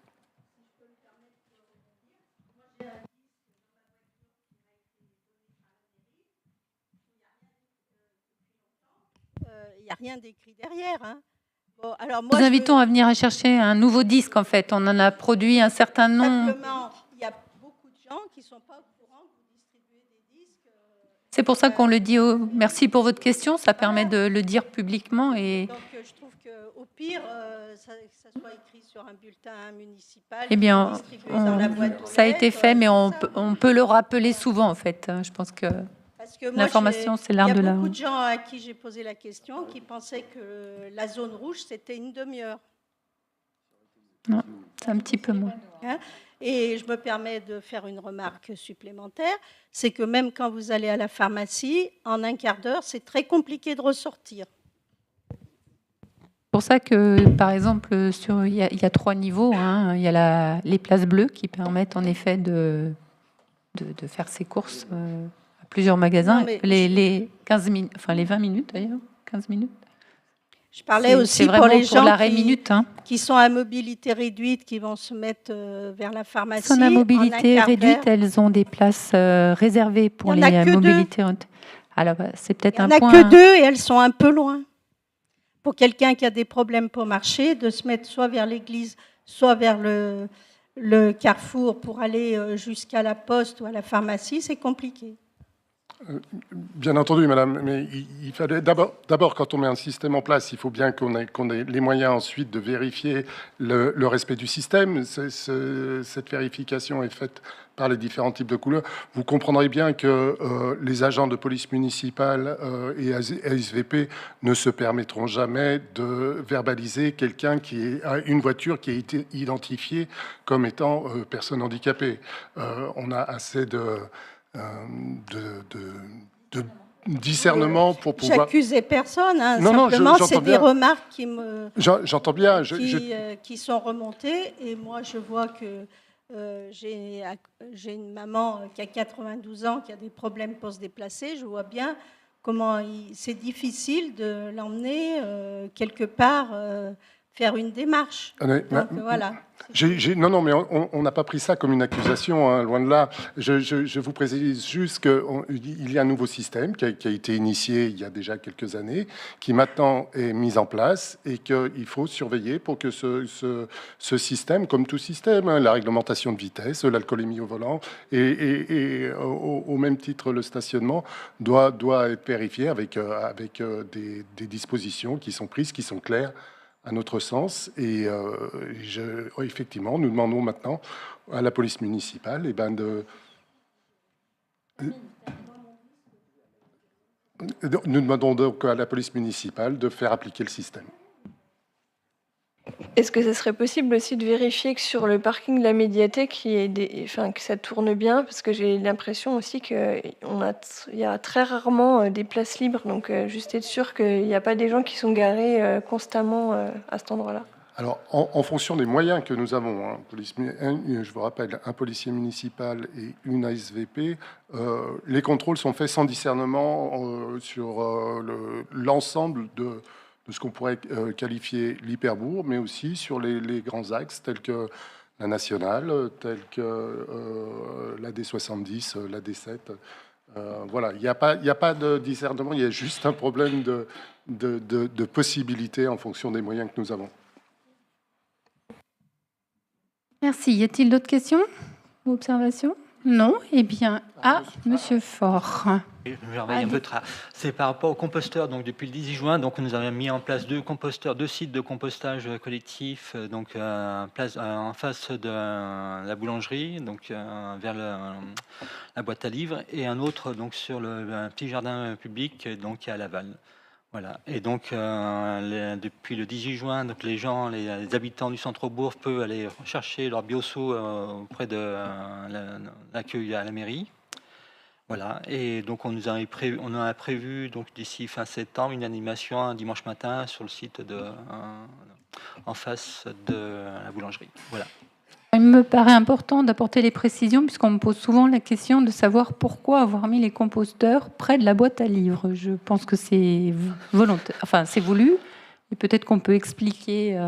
Speaker 13: Il n'y a rien d'écrit derrière. Hein. Bon, alors
Speaker 1: Nous invitons à venir chercher un nouveau disque, en fait. On en a produit un certain nombre.
Speaker 13: Simplement, il y a beaucoup de gens qui ne sont pas au courant que vous distribuez des disques.
Speaker 1: C'est pour ça qu'on le dit. Merci pour votre question. Ça permet de le dire publiquement. Et...
Speaker 13: Donc, je trouve qu'au pire, ça soit écrit sur un bulletin municipal.
Speaker 1: Eh bien,
Speaker 13: dans la boîte aux
Speaker 1: ça a été
Speaker 13: lettres,
Speaker 1: fait, mais on peut le rappeler souvent, en fait. Je pense que... L'information, c'est l'art de
Speaker 13: Il y
Speaker 1: la...
Speaker 13: a beaucoup de gens à qui j'ai posé la question qui pensaient que la zone rouge, c'était une demi-heure.
Speaker 1: Non, c'est un petit peu moins.
Speaker 13: Hein, et je me permets de faire une remarque supplémentaire, c'est que même quand vous allez à la pharmacie, en un quart d'heure, c'est très compliqué de ressortir.
Speaker 1: C'est pour ça que, par exemple, il y a 3 niveaux. Hein. Il y a les places bleues qui permettent en effet de faire ses courses... plusieurs magasins,
Speaker 13: non,
Speaker 1: les 15 minutes, enfin les 20 minutes d'ailleurs, 15 minutes.
Speaker 13: Je parlais aussi pour les gens
Speaker 1: l'arrêt minute, hein.
Speaker 13: qui sont à mobilité réduite, qui vont se mettre vers la pharmacie.
Speaker 1: Personnes à mobilité réduite, elles ont des places réservées pour les mobilités. Alors, c'est peut-être un point.
Speaker 13: Il n'y en a que 2 et elles sont un peu loin. Pour quelqu'un qui a des problèmes pour marcher, de se mettre soit vers l'église, soit vers le carrefour pour aller jusqu'à la poste ou à la pharmacie, c'est compliqué.
Speaker 5: Bien entendu, madame, mais il fallait d'abord, quand on met un système en place, il faut bien qu'on ait les moyens ensuite de vérifier le respect du système. Cette vérification est faite par les différents types de couleurs. Vous comprendrez bien que les agents de police municipale et ASVP ne se permettront jamais de verbaliser quelqu'un qui a une voiture qui a été identifiée comme étant personne handicapée. On a assez de discernement pour pouvoir...
Speaker 13: J'accusais personne, hein.
Speaker 5: Non,
Speaker 13: simplement
Speaker 5: j'entends
Speaker 13: c'est des
Speaker 5: bien.
Speaker 13: remarques
Speaker 5: J'entends bien.
Speaker 13: Qui sont remontées, et moi je vois que j'ai une maman qui a 92 ans, qui a des problèmes pour se déplacer. Je vois bien comment c'est difficile de l'emmener quelque part faire une démarche. Donc, voilà.
Speaker 5: Non, mais on n'a pas pris ça comme une accusation, hein, loin de là. Je vous précise juste qu'il y a un nouveau système qui a été initié il y a déjà quelques années, qui maintenant est mis en place et qu'il faut surveiller pour que ce système, comme tout système, hein, la réglementation de vitesse, l'alcoolémie au volant et au même titre le stationnement, doit être vérifié avec des dispositions qui sont prises, qui sont claires à notre sens, et effectivement, nous demandons maintenant à la police municipale nous demandons donc à la police municipale de faire appliquer le système.
Speaker 14: Est-ce que ce serait possible aussi de vérifier que sur le parking de la médiathèque, que ça tourne bien? Parce que j'ai l'impression aussi qu'il y a très rarement des places libres. Donc, juste être sûr qu'il n'y a pas des gens qui sont garés constamment à cet endroit-là.
Speaker 5: Alors, en fonction des moyens que nous avons, hein, je vous rappelle, un policier municipal et une ASVP, les contrôles sont faits sans discernement sur l'ensemble de ce qu'on pourrait qualifier l'hyperbourg, mais aussi sur les grands axes tels que la nationale, tels que la D70, la D7. Voilà, il n'y a pas de discernement, il y a juste un problème de possibilité en fonction des moyens que nous avons.
Speaker 1: Merci. Y a-t-il d'autres questions ou observations? Non. Eh bien, Monsieur Faure.
Speaker 15: C'est par rapport aux composteurs. Donc, depuis le 18 juin, donc, nous avons mis en place 2 sites de compostage collectif, donc en face de la boulangerie, donc vers la boîte à livres, et un autre donc sur un petit jardin public, donc à Laval. Voilà. Et donc, depuis le 18 juin, donc les habitants du centre-bourg peuvent aller chercher leur bioseau auprès de l'accueil à la mairie. Voilà. Et donc, on a prévu donc d'ici fin septembre une animation un dimanche matin sur le site en face de la boulangerie. Voilà.
Speaker 1: Il me paraît important d'apporter les précisions, puisqu'on me pose souvent la question de savoir pourquoi avoir mis les composteurs près de la boîte à livres. Je pense que c'est volontaire, enfin c'est voulu, et peut-être qu'on peut expliquer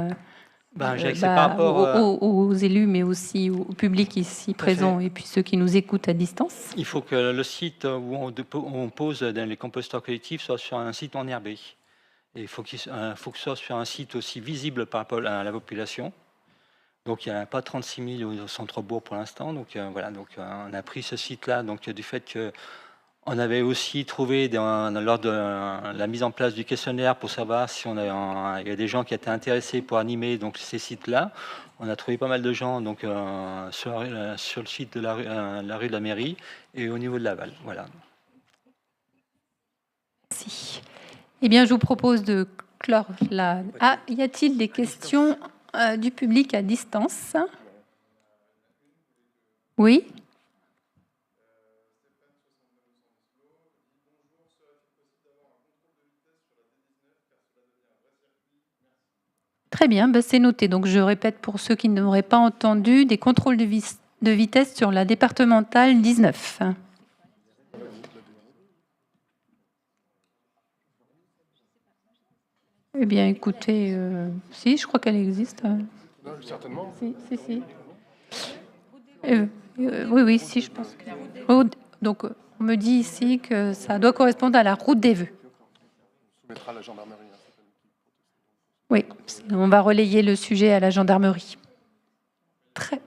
Speaker 15: par rapport
Speaker 1: aux élus, mais aussi au public ici présent, et puis ceux qui nous écoutent à distance.
Speaker 15: Il faut que le site où on pose les composteurs collectifs soit sur un site enherbé. Et il faut que ce soit sur un site aussi visible par rapport à la population. Donc, il n'y a pas 36 000 au centre-bourg pour l'instant. Donc, voilà. Donc, on a pris ce site-là. Donc, du fait qu'on avait aussi trouvé, lors de la mise en place du questionnaire pour savoir si il y a des gens qui étaient intéressés pour animer donc, ces sites-là. On a trouvé pas mal de gens donc, sur le site de la rue de la mairie et au niveau de Laval. Voilà.
Speaker 1: Merci. Eh bien, je vous propose de clore la... y a-t-il des questions du public à distance? Oui. Très bien, c'est noté. Donc je répète pour ceux qui n'auraient pas entendu, des contrôles de vitesse sur la départementale 19. Eh bien, écoutez, si, je crois qu'elle existe.
Speaker 5: Certainement.
Speaker 1: Si. Oui, si, je pense. Donc, on me dit ici que ça doit correspondre à la route des Vœux.
Speaker 5: On soumettra à la gendarmerie.
Speaker 1: Oui, on va relayer le sujet à la gendarmerie. Très.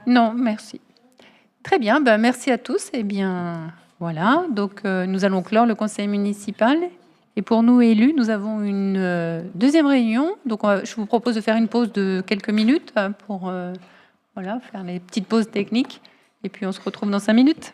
Speaker 1: Non, merci. Très bien, ben, merci à tous. Eh bien, voilà, donc nous allons clore le conseil municipal. Et pour nous élus, nous avons une deuxième réunion. Donc, je vous propose de faire une pause de quelques minutes pour voilà, faire les petites pauses techniques. Et puis, on se retrouve dans 5 minutes.